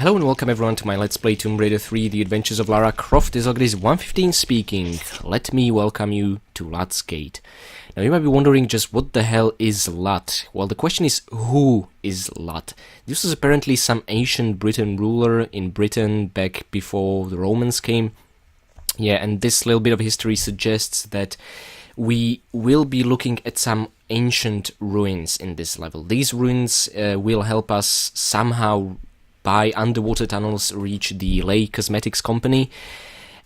Hello and welcome everyone to my Let's Play Tomb Raider 3 The Adventures of Lara Croft. This is 115 speaking. Let me welcome you to Lud's Gate. Now you might be wondering just what the hell is Lud? Well, the question is, who is Lud? This was apparently some ancient Britain ruler in Britain back before the Romans came. Yeah, and this little bit of history suggests that we will be looking at some ancient ruins in this level. These ruins will help us somehow by underwater tunnels reach the Leigh Cosmetics Company,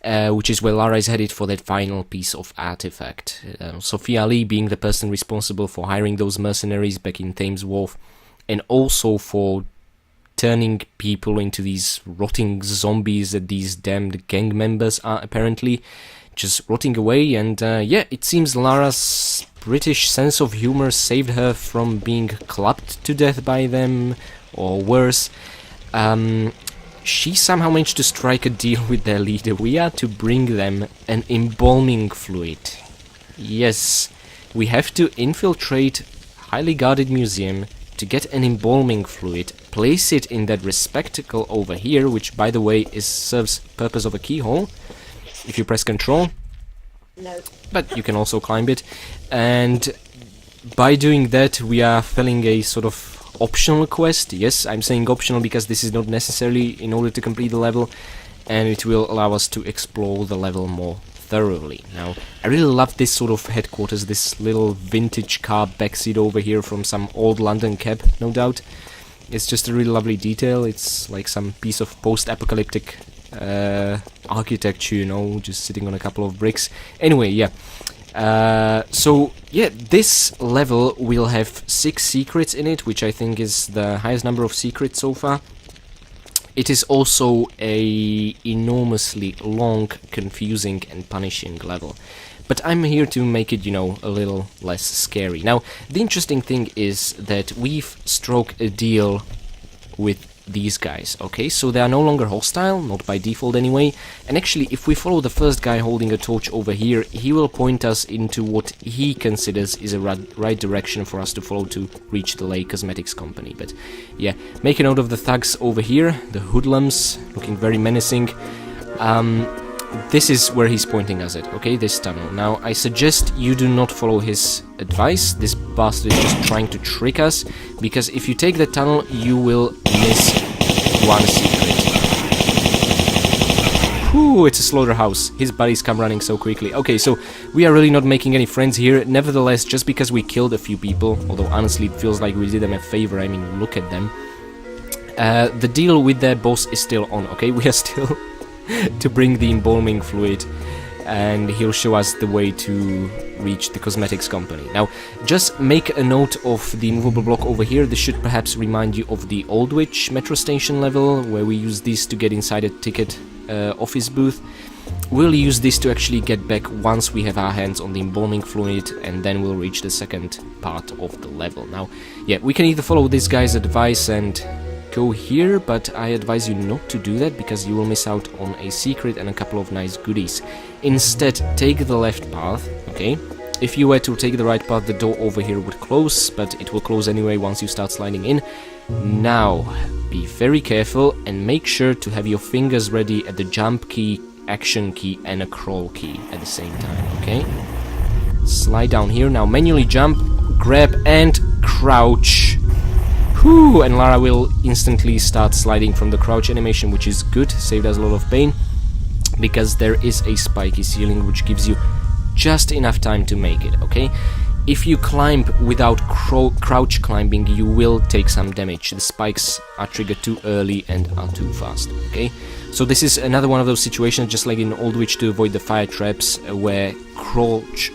which is where Lara is headed for that final piece of artifact. Sophia Leigh being the person responsible for hiring those mercenaries back in Thames Wharf, and also for turning people into these rotting zombies that these damned gang members are apparently just rotting away. And yeah, it seems Lara's British sense of humor saved her from being clubbed to death by them, or worse. She somehow managed to strike a deal with their leader. We are to bring them an embalming fluid. Yes, we have to infiltrate highly guarded museum to get an embalming fluid, place it in that receptacle over here, which by the way serves purpose of a keyhole if you press Control. No. But you can also climb it, and by doing that we are filling a sort of optional quest. Yes, I'm saying optional because this is not necessarily in order to complete the level, and it will allow us to explore the level more thoroughly. Now, I really love this sort of headquarters, this little vintage car backseat over here from some old London cab, no doubt. It's just a really lovely detail. It's like some piece of post-apocalyptic architecture, you know, just sitting on a couple of bricks. Anyway, yeah. So yeah, this level will have 6 secrets in it, which I think is the highest number of secrets so far. It is also a enormously long, confusing and punishing level, but I'm here to make it, you know, a little less scary. Now, the interesting thing is that we've struck a deal with these guys, okay? So they are no longer hostile, not by default anyway, and actually if we follow the first guy holding a torch over here, he will point us into what he considers is a right direction for us to follow to reach the Leigh Cosmetics Company. But yeah, make a note of the thugs over here, the hoodlums, looking very menacing. This is where he's pointing us at, okay, this tunnel. Now, I suggest you do not follow his advice. This bastard is just trying to trick us, because if you take the tunnel, you will miss one secret. Whew, it's a slaughterhouse. His buddies come running so quickly. Okay, so we are really not making any friends here. Nevertheless, just because we killed a few people, although honestly it feels like we did them a favor, I mean, look at them. The deal with their boss is still on, okay? We are still to bring the embalming fluid, and he'll show us the way to reach the cosmetics company. Now, just make a note of the movable block over here. This should perhaps remind you of the Aldwych metro station level, where we use this to get inside a ticket office booth. We'll use this to actually get back once we have our hands on the embalming fluid, and then we'll reach the second part of the level. Now, yeah, we can either follow this guy's advice and go here, but I advise you not to do that because you will miss out on a secret and a couple of nice goodies. Instead, take the left path, okay? If you were to take the right path, the door over here would close, but it will close anyway once you start sliding in. Now, be very careful and make sure to have your fingers ready at the jump key, action key and a crawl key at the same time, okay? Slide down here, now manually jump, grab and crouch. Whew, and Lara will instantly start sliding from the crouch animation, which is good, saved us a lot of pain, because there is a spiky ceiling which gives you just enough time to make it, okay? If you climb without crouch climbing, you will take some damage. The spikes are triggered too early and are too fast, okay? So this is another one of those situations, just like in Aldwych, to avoid the fire traps, where crouch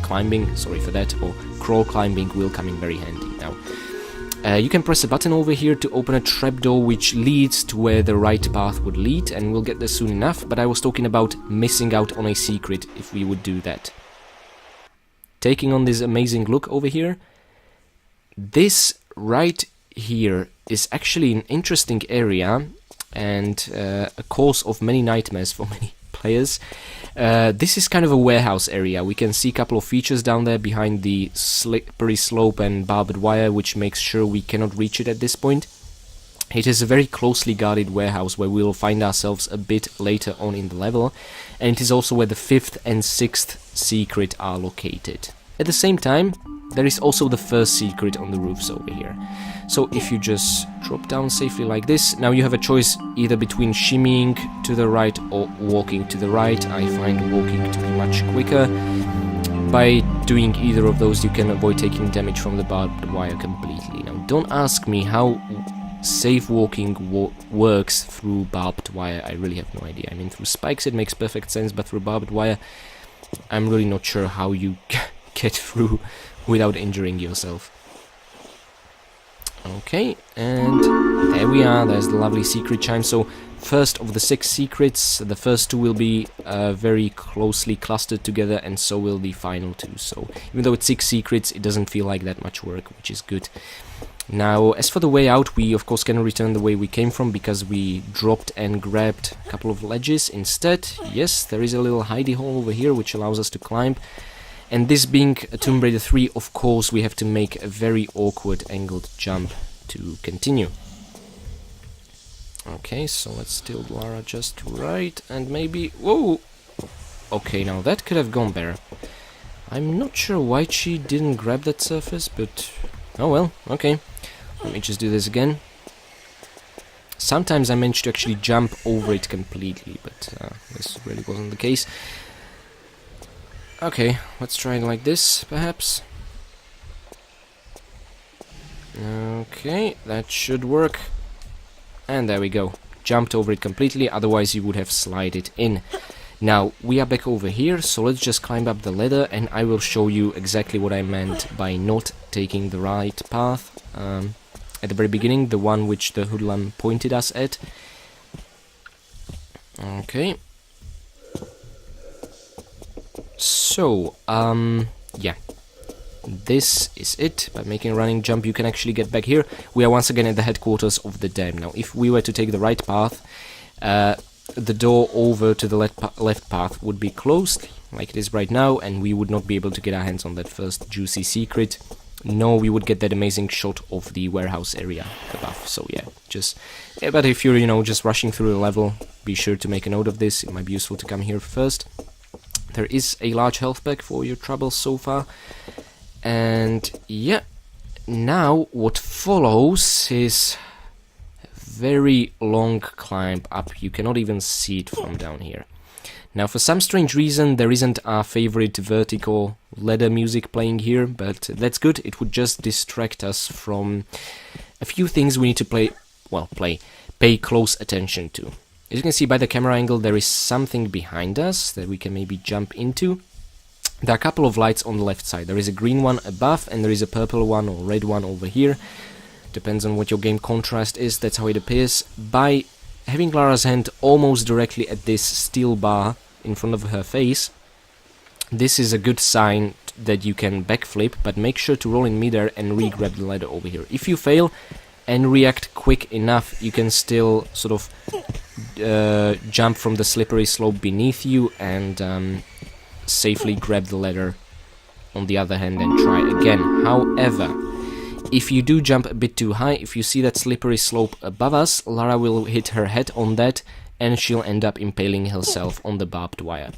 climbing, sorry for that, or crawl climbing will come in very handy. Now, you can press a button over here to open a trapdoor which leads to where the right path would lead, and we'll get there soon enough, but I was talking about missing out on a secret if we would do that. Taking on this amazing look over here, this right here is actually an interesting area and a cause of many nightmares for many players. This is kind of a warehouse area. We can see a couple of features down there behind the slippery slope and barbed wire, which makes sure we cannot reach it at this point. It is a very closely guarded warehouse where we will find ourselves a bit later on in the level, and it is also where the 5th and 6th secret are located. At the same time, there is also the first secret on the roofs over here. So if you just drop down safely like this, now you have a choice either between shimmying to the right or walking to the right. I find walking to be much quicker. By doing either of those, you can avoid taking damage from the barbed wire completely. Now, don't ask me how safe walking works through barbed wire. I really have no idea. I mean, through spikes it makes perfect sense, but through barbed wire, I'm really not sure how you get through without injuring yourself. Okay, and there we are. There's the lovely secret chime. So, first of the 6 secrets, the first 2 will be very closely clustered together, and so will the final 2. So, even though it's 6 secrets, it doesn't feel like that much work, which is good. Now, as for the way out, we of course can return the way we came from, because we dropped and grabbed a couple of ledges instead. Yes, there is a little hidey hole over here, which allows us to climb. And this being a Tomb Raider 3, of course, we have to make a very awkward angled jump to continue. Okay, so let's tilt Lara just right, and maybe... Whoa! Okay, now that could have gone better. I'm not sure why she didn't grab that surface, but... Oh well, okay. Let me just do this again. Sometimes I managed to actually jump over it completely, but this really wasn't the case. Okay, let's try it like this, perhaps. Okay, that should work. And there we go. Jumped over it completely, otherwise you would have slided in. Now, we are back over here, so let's just climb up the ladder, and I will show you exactly what I meant by not taking the right path. At the very beginning, the one which the hoodlum pointed us at. Okay. So, yeah. This is it. By making a running jump, you can actually get back here. We are once again at the headquarters of the dam. Now, if we were to take the right path, the door over to the left path would be closed, like it is right now, and we would not be able to get our hands on that first juicy secret. No, we would get that amazing shot of the warehouse area above. So yeah, but if you're, just rushing through the level, be sure to make a note of this. It might be useful to come here first. There is a large health pack for your troubles so far. And yeah, now what follows is a very long climb up. You cannot even see it from down here. Now, for some strange reason, there isn't our favorite vertical ladder music playing here, but that's good. It would just distract us from a few things we need to pay close attention to. As you can see by the camera angle, there is something behind us that we can maybe jump into. There are a couple of lights on the left side. There is a green one above, and there is a purple one or red one over here. Depends on what your game contrast is, that's how it appears. By having Lara's hand almost directly at this steel bar in front of her face, this is a good sign that you can backflip, but make sure to roll in midair and re-grab the ladder over here. If you fail and react quick enough, you can still sort of jump from the slippery slope beneath you and safely grab the ladder on the other hand and try again. However, if you do jump a bit too high, if you see that slippery slope above us, Lara will hit her head on that and she'll end up impaling herself on the barbed wire.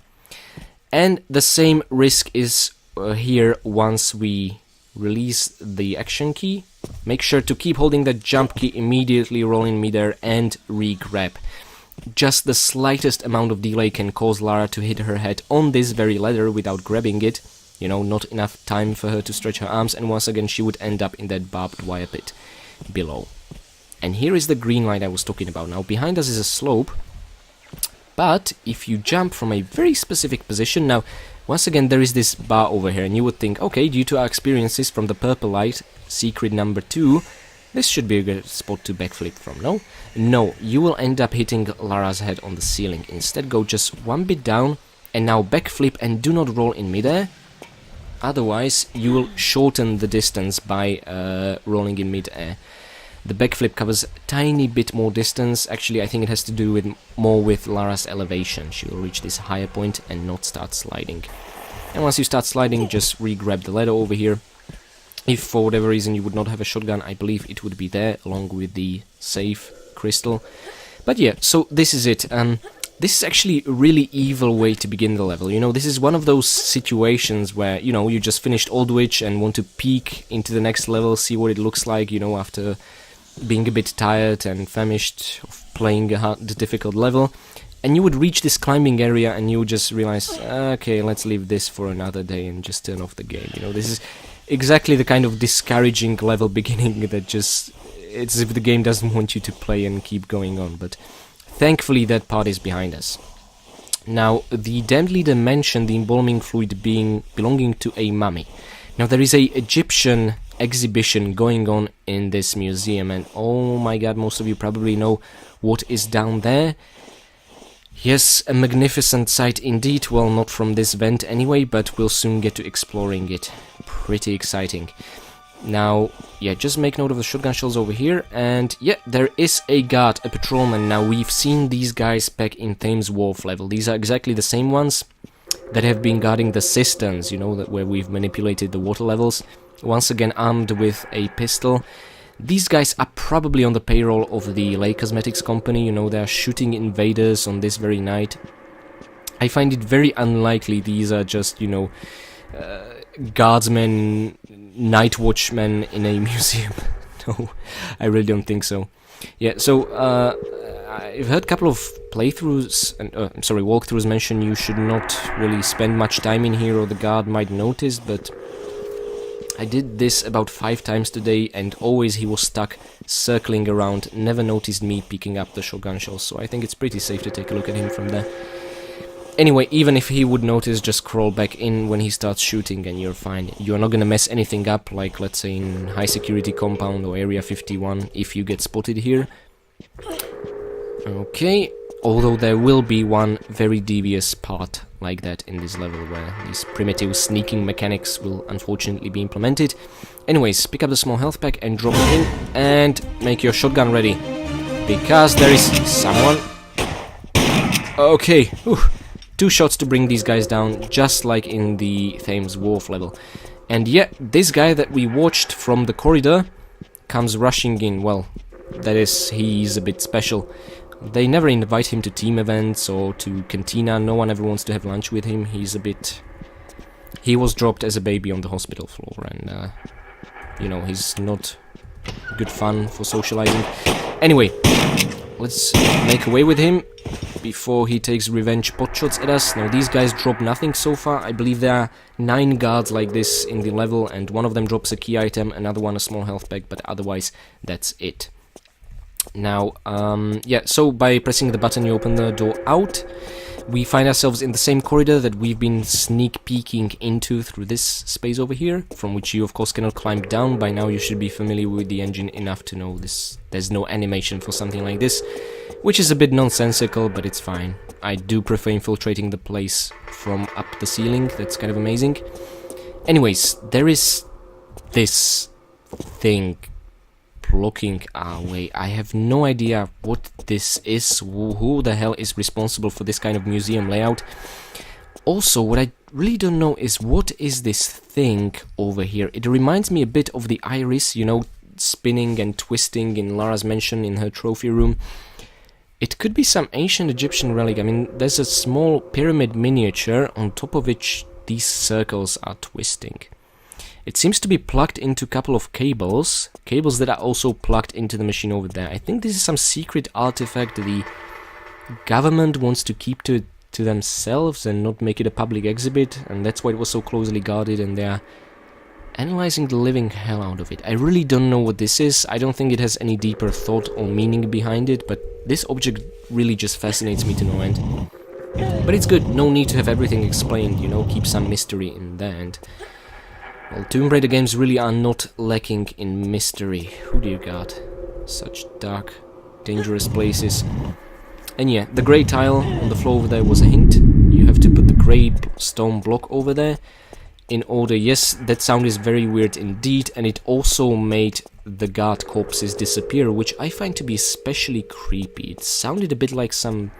And the same risk is here once we release the action key. Make sure to keep holding that jump key, immediately roll in midair and re-grab. Just the slightest amount of delay can cause Lara to hit her head on this very ladder without grabbing it. Not enough time for her to stretch her arms, and once again she would end up in that barbed wire pit below. And here is the green light I was talking about. Now, behind us is a slope, but if you jump from a very specific position, now, once again, there is this bar over here, and you would think, okay, due to our experiences from the purple light, secret number 2, this should be a good spot to backflip from, no? No, you will end up hitting Lara's head on the ceiling. Instead, go just one bit down, and now backflip and do not roll in midair. Otherwise, you will shorten the distance by rolling in mid-air. The backflip covers a tiny bit more distance. Actually, I think it has to do more with Lara's elevation. She will reach this higher point and not start sliding. And once you start sliding, just re-grab the ladder over here. If for whatever reason you would not have a shotgun, I believe it would be there along with the safe crystal. But yeah, so this is it. This is actually a really evil way to begin the level. You know, this is one of those situations where, you know, you just finished Aldwych and want to peek into the next level, see what it looks like, you know, after being a bit tired and famished of playing a hard, difficult level. And you would reach this climbing area and you would just realize, okay, let's leave this for another day and just turn off the game. You know, this is exactly the kind of discouraging level beginning that just, it's as if the game doesn't want you to play and keep going on, but thankfully that part is behind us. Now, the Damned Leader mentioned the embalming fluid belonging to a mummy. Now, there is a Egyptian exhibition going on in this museum, and oh my god, most of you probably know what is down there. Yes, a magnificent sight indeed. Well, not from this vent anyway, but we'll soon get to exploring it. Pretty exciting. Now, yeah, just make note of the shotgun shells over here, and yeah, there is a guard, a patrolman. Now, we've seen these guys back in Thames Wharf level. These are exactly the same ones that have been guarding the cisterns, you know, where we've manipulated the water levels. Once again, armed with a pistol. These guys are probably on the payroll of the Leigh Cosmetics company, you know, they are shooting invaders on this very night. I find it very unlikely these are just, you know, guardsmen, night watchmen in a museum. No, I really don't think so. Yeah, so, I've heard a couple of playthroughs, walkthroughs mention you should not really spend much time in here or the guard might notice, but I did this about 5 times today and always he was stuck circling around, never noticed me picking up the shotgun shells, so I think it's pretty safe to take a look at him from there. Anyway, even if he would notice, just crawl back in when he starts shooting and you're fine. You're not gonna mess anything up, like let's say in high security compound or area 51 if you get spotted here. Okay, although there will be one very devious part like that in this level where these primitive sneaking mechanics will unfortunately be implemented. Anyways, pick up the small health pack and drop it in and make your shotgun ready, because there is someone. Okay, 2 shots to bring these guys down, just like in the Thames Wharf level. And yeah, this guy that we watched from the corridor comes rushing in. Well, that is, he's a bit special. They never invite him to team events or to cantina, no one ever wants to have lunch with him. He's a bit... He was dropped as a baby on the hospital floor and, you know, he's not good fun for socializing. Anyway, let's make away with him before he takes revenge potshots at us. Now, these guys drop nothing so far. I believe there are 9 guards like this in the level, and one of them drops a key item, another one a small health pack, but otherwise, that's it. Now, yeah, so by pressing the button you open the door out. We find ourselves in the same corridor that we've been sneak peeking into through this space over here, from which you of course cannot climb down. By now you should be familiar with the engine enough to know there's no animation for something like this, which is a bit nonsensical, but it's fine. I do prefer infiltrating the place from up the ceiling, that's kind of amazing. Anyways, there is this thing blocking our way. I have no idea what this is, who the hell is responsible for this kind of museum layout. Also, what I really don't know is what is this thing over here. It reminds me a bit of the iris, you know, spinning and twisting in Lara's mansion in her trophy room. It could be some ancient Egyptian relic. I mean, there's a small pyramid miniature on top of which these circles are twisting. It seems to be plugged into a couple of cables that are also plugged into the machine over there. I think this is some secret artifact the government wants to keep to themselves and not make it a public exhibit, and that's why it was so closely guarded, and they're analyzing the living hell out of it. I really don't know what this is. I don't think it has any deeper thought or meaning behind it, but this object really just fascinates me to no end. But it's good, no need to have everything explained, you know, keep some mystery in there. And well, Tomb Raider games really are not lacking in mystery. Who dear God, such dark, dangerous places. And yeah, the grey tile on the floor over there was a hint. You have to put the grey stone block over there in order. Yes, that sound is very weird indeed, and it also made the guard corpses disappear, which I find to be especially creepy. It sounded a bit like some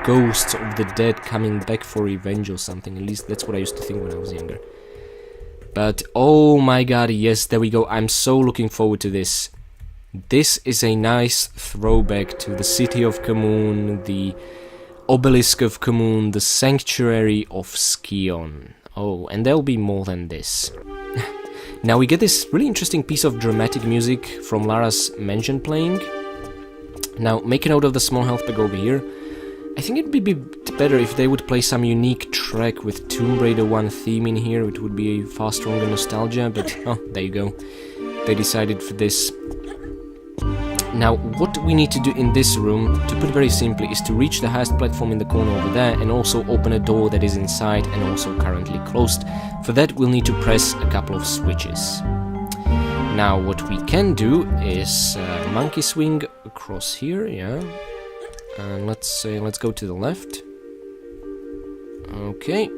ghosts of the dead coming back for revenge or something. At least that's what I used to think when I was younger. But oh my god, yes, there we go. I'm so looking forward to this. This is a nice throwback to the city of Kamun, the obelisk of Kamun, the sanctuary of Skion. Oh, and there'll be more than this. Now we get this really interesting piece of dramatic music from Lara's mansion playing. Now, make a note of the small health pack over here. I think it'd be better if they would play some unique track with Tomb Raider 1 theme in here. It would be a far stronger nostalgia, but oh, there you go. They decided for this. Now, what we need to do in this room, to put it very simply, is to reach the highest platform in the corner over there and also open a door that is inside and also currently closed. For that, we'll need to press a couple of switches. Now, what we can do is monkey swing across here, yeah. And let's go to the left. Okay.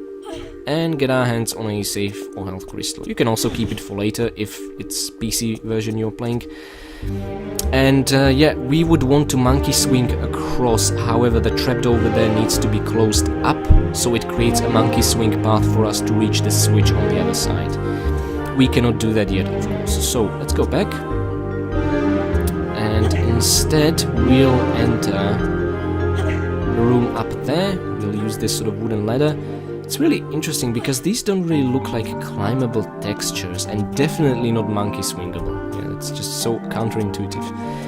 And get our hands on a safe or health crystal. You can also keep it for later if it's PC version you're playing. And yeah, we would want to monkey swing across. However, the trapdoor over there needs to be closed up, so it creates a monkey swing path for us to reach the switch on the other side. We cannot do that yet, of course. So let's go back. And instead, we'll enter the room up there. We'll use this sort of wooden ladder. It's really interesting because these don't really look like climbable textures and definitely not monkey swingable. Yeah, it's just so counterintuitive.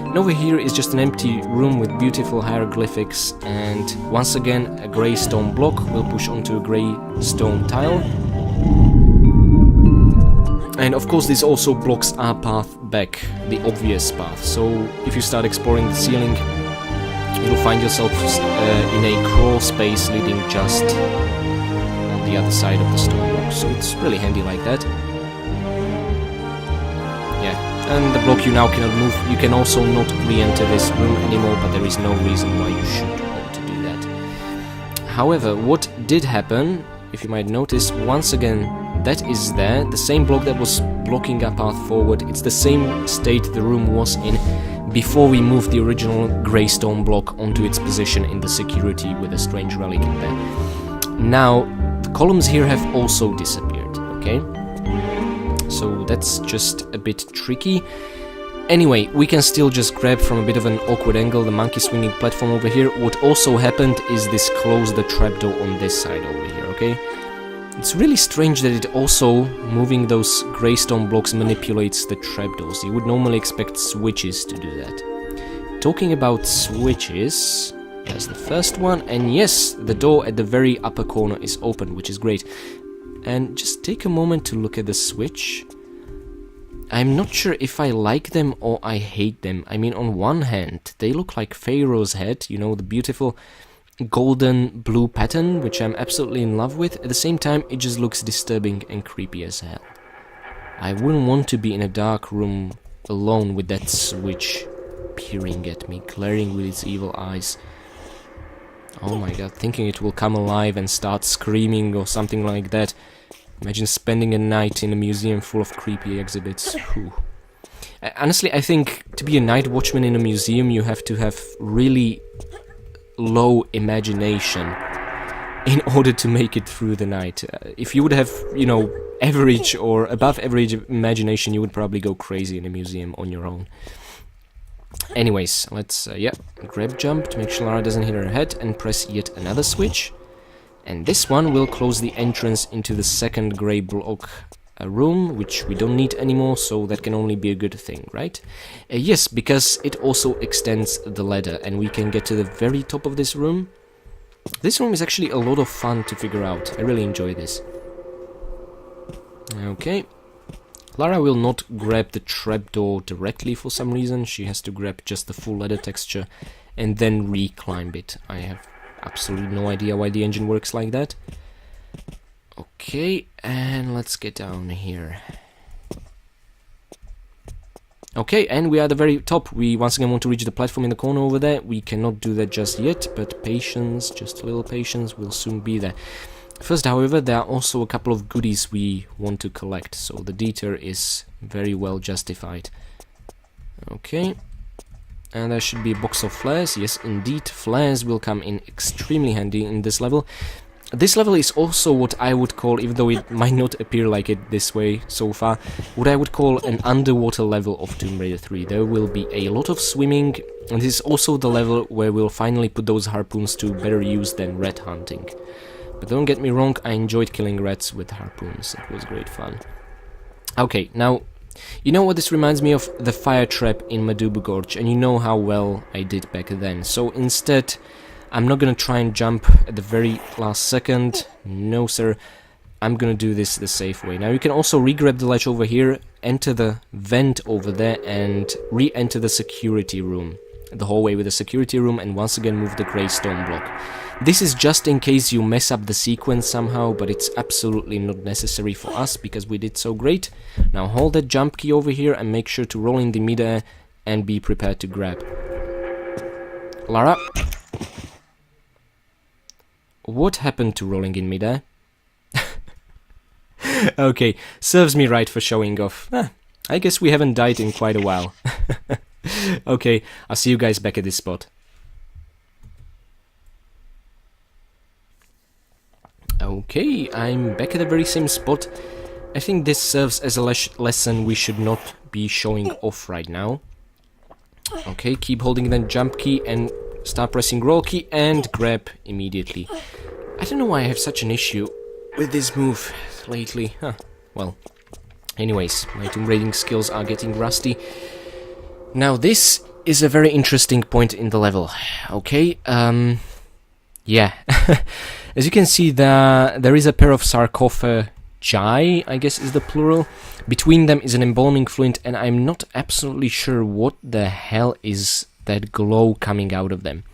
And over here is just an empty room with beautiful hieroglyphics, and once again a grey stone block will push onto a grey stone tile. And of course this also blocks our path back, the obvious path. So if you start exploring the ceiling, you'll find yourself in a crawl space leading just the other side of the stone block, so it's really handy like that. Yeah, and the block you now cannot move. You can also not re-enter this room anymore, but there is no reason why you should want to do that. However, what did happen, if you might notice, once again, that is there, the same block that was blocking our path forward. It's the same state the room was in before we moved the original grey stone block onto its position in the security with a strange relic in there. Now, the columns here have also disappeared, okay? So that's just a bit tricky. Anyway, we can still just grab from a bit of an awkward angle the monkey swinging platform over here. What also happened is this closed the trapdoor on this side over here, okay? It's really strange that it also, moving those grey stone blocks, manipulates the trapdoors. You would normally expect switches to do that. Talking about switches, there's the first one, and yes, the door at the very upper corner is open, which is great. And just take a moment to look at the switch. I'm not sure if I like them or I hate them. I mean, on one hand, they look like Pharaoh's head, you know, the beautiful golden blue pattern, which I'm absolutely in love with. At the same time, it just looks disturbing and creepy as hell. I wouldn't want to be in a dark room alone with that switch peering at me, glaring with its evil eyes. Oh my god, thinking it will come alive and start screaming or something like that. Imagine spending a night in a museum full of creepy exhibits. Whew. Honestly, I think to be a night watchman in a museum, you have to have really low imagination in order to make it through the night. If you would have, you know, average or above average imagination, you would probably go crazy in a museum on your own. Anyways, let's, grab jump to make sure Lara doesn't hit her head and press yet another switch. And this one will close the entrance into the second grey block room, which we don't need anymore, so that can only be a good thing, right? Yes, because it also extends the ladder, and we can get to the very top of this room. This room is actually a lot of fun to figure out. I really enjoy this. Okay. Lara will not grab the trapdoor directly for some reason. She has to grab just the full ladder texture and then re-climb it. I have absolutely no idea why the engine works like that. Okay, and let's get down here. Okay, and we are at the very top. We once again want to reach the platform in the corner over there. We cannot do that just yet, but patience, just a little patience, we'll soon be there. First, however, there are also a couple of goodies we want to collect, so the detour is very well justified. Okay, and there should be a box of flares. Yes, indeed, flares will come in extremely handy in this level. This level is also what I would call, even though it might not appear like it this way so far, what I would call an underwater level of Tomb Raider 3. There will be a lot of swimming, and this is also the level where we'll finally put those harpoons to better use than rat hunting. But don't get me wrong, I enjoyed killing rats with harpoons, it was great fun. Okay, now, you know what this reminds me of? The fire trap in Madubu Gorge, and you know how well I did back then. So instead, I'm not gonna try and jump at the very last second. No, sir. I'm gonna do this the safe way. Now, you can also re-grab the ledge over here, enter the vent over there, and re-enter the security room. The hallway with the security room, and once again move the grey stone block. This is just in case you mess up the sequence somehow, but it's absolutely not necessary for us, because we did so great. Now, hold that jump key over here, and make sure to roll in the midair, and be prepared to grab. Lara? What happened to rolling in midair? Okay, serves me right for showing off. I guess we haven't died in quite a while. Okay, I'll see you guys back at this spot. Okay, I'm back at the very same spot. I think this serves as a lesson we should not be showing off right now. Okay, keep holding that jump key and start pressing roll key and grab immediately. I don't know why I have such an issue with this move lately. Well, anyways, my tomb raiding skills are getting rusty. Now this is a very interesting point in the level. Okay, yeah. As you can see, there is a pair of sarcophagi, I guess is the plural. Between them is an embalming fluid, and I'm not absolutely sure what the hell is that glow coming out of them.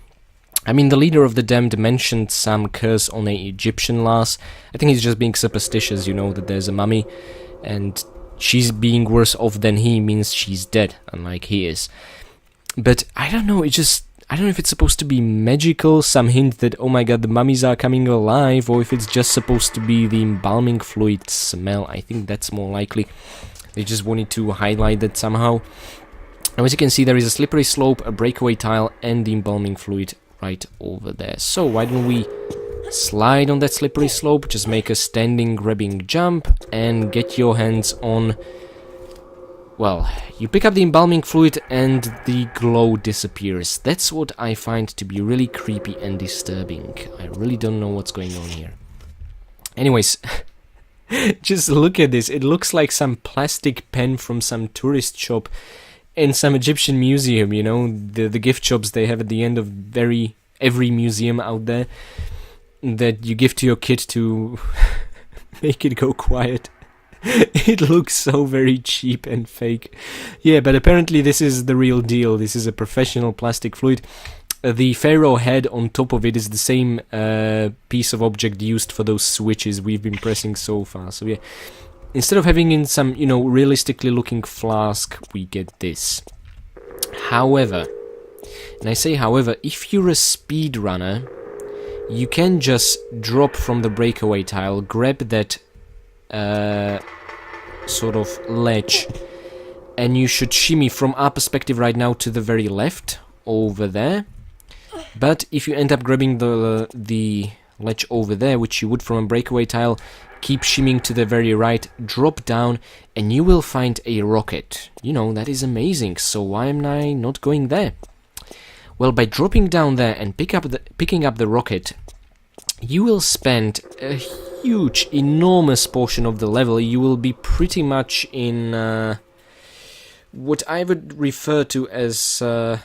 I mean, the leader of the damned mentioned some curse on a Egyptian lass. I think he's just being superstitious, you know, that there's a mummy, and she's being worse off than he means she's dead, unlike he is. But I don't know, I don't know if it's supposed to be magical, some hint that, oh my god, the mummies are coming alive, or if it's just supposed to be the embalming fluid smell. I think that's more likely. They just wanted to highlight that somehow. Now, as you can see, there is a slippery slope, a breakaway tile, and the embalming fluid right over there. So why don't we slide on that slippery slope, just make a standing grabbing jump, and get your hands on... Well, you pick up the embalming fluid and the glow disappears. That's what I find to be really creepy and disturbing. I really don't know what's going on here. Anyways, just look at this. It looks like some plastic pen from some tourist shop in some Egyptian museum, you know, the gift shops they have at the end of every museum out there that you give to your kid to make it go quiet. It looks so very cheap and fake. Yeah, but apparently this is the real deal. This is a professional plastic fluid. The pharaoh head on top of it is the same piece of object used for those switches we've been pressing so far. So yeah, instead of having in some, you know, realistically looking flask, we get this. However, and I say however, if you're a speedrunner, you can just drop from the breakaway tile, grab that sort of ledge, and you should shimmy from our perspective right now to the very left over there. But if you end up grabbing the ledge over there, which you would from a breakaway tile, keep shimmying to the very right, drop down, and you will find a rocket. You know, that is amazing, so why am I not going there? Well, by dropping down there and picking up the rocket, you will spend a huge, enormous portion of the level. You will be pretty much in what I would refer to as, well,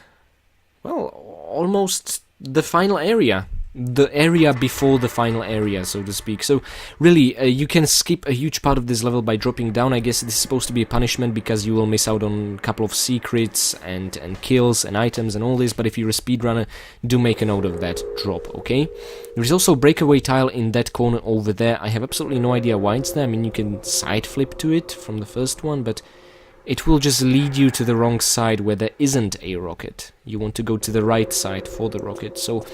almost the final area. The area before the final area, so to speak. So, really, you can skip a huge part of this level by dropping down. I guess this is supposed to be a punishment because you will miss out on a couple of secrets and kills and items and all this, but if you're a speedrunner, do make a note of that drop, okay? There is also a breakaway tile in that corner over there. I have absolutely no idea why it's there. I mean, you can side flip to it from the first one, but it will just lead you to the wrong side where there isn't a rocket. You want to go to the right side for the rocket, so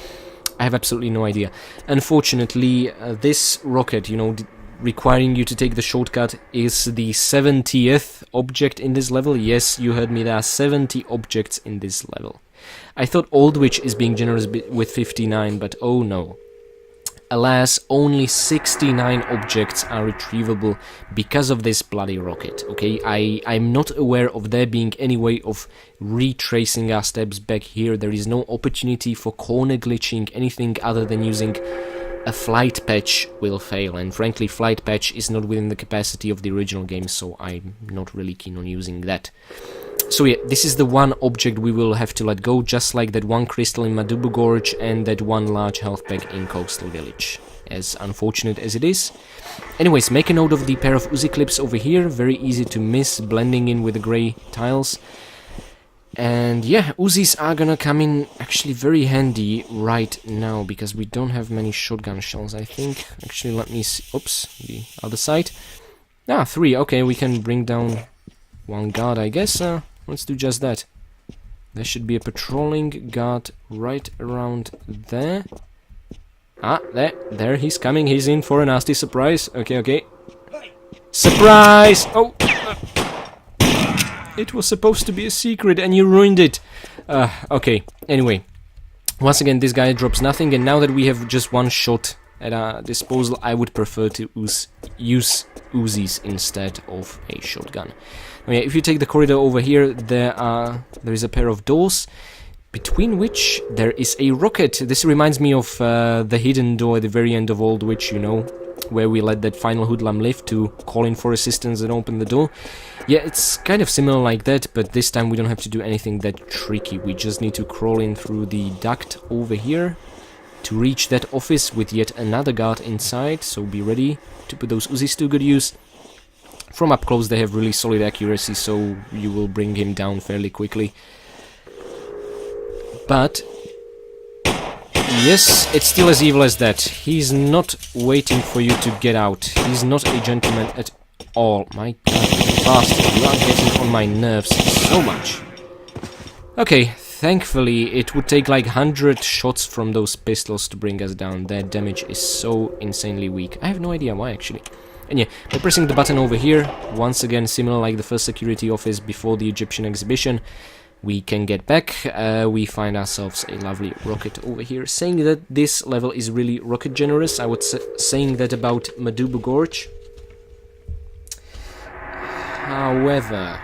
I have absolutely no idea. Unfortunately, this rocket, you know, requiring you to take the shortcut is the 70th object in this level. Yes, you heard me, there are 70 objects in this level. I thought Old Witch is being generous with 59, but oh no. Alas, only 69 objects are retrievable because of this bloody rocket, okay? I'm not aware of there being any way of retracing our steps back here. There is no opportunity for corner glitching, anything other than using a flight patch will fail. And frankly, flight patch is not within the capacity of the original game, so I'm not really keen on using that. So yeah, this is the one object we will have to let go, just like that one crystal in Madubu Gorge and that one large health pack in Coastal Village. As unfortunate as it is. Anyways, make a note of the pair of Uzi clips over here, very easy to miss, blending in with the grey tiles. And yeah, Uzis are gonna come in actually very handy right now, because we don't have many shotgun shells, I think. Actually, let me see. Oops, the other side. Ah, 3, okay, we can bring down one guard, I guess. Let's do just that. There should be a patrolling guard right around there. Ah, there he's coming. He's in for a nasty surprise. Okay. Surprise! Oh! It was supposed to be a secret and you ruined it. Okay, anyway. Once again, this guy drops nothing, and now that we have just one shot at our disposal, I would prefer to use Uzis instead of a shotgun. Now, yeah, if you take the corridor over here, there is a pair of doors, between which there is a rocket. This reminds me of the hidden door at the very end of Old Witch, you know, where we let that final hoodlum live to call in for assistance and open the door. Yeah, it's kind of similar like that, but this time we don't have to do anything that tricky. We just need to crawl in through the duct over here to reach that office with yet another guard inside, so be ready to put those Uzis to good use. From up close they have really solid accuracy, so you will bring him down fairly quickly. But yes, it's still as evil as that. He's not waiting for you to get out. He's not a gentleman at all. My god, you bastard, you are getting on my nerves so much. Okay, thankfully it would take like 100 shots from those pistols to bring us down. Their damage is so insanely weak. I have no idea why, actually. And yeah, by pressing the button over here, once again similar like the first security office before the Egyptian exhibition, we can get back. We find ourselves a lovely rocket over here, saying that this level is really rocket generous. I was saying that about Madubu Gorge. However,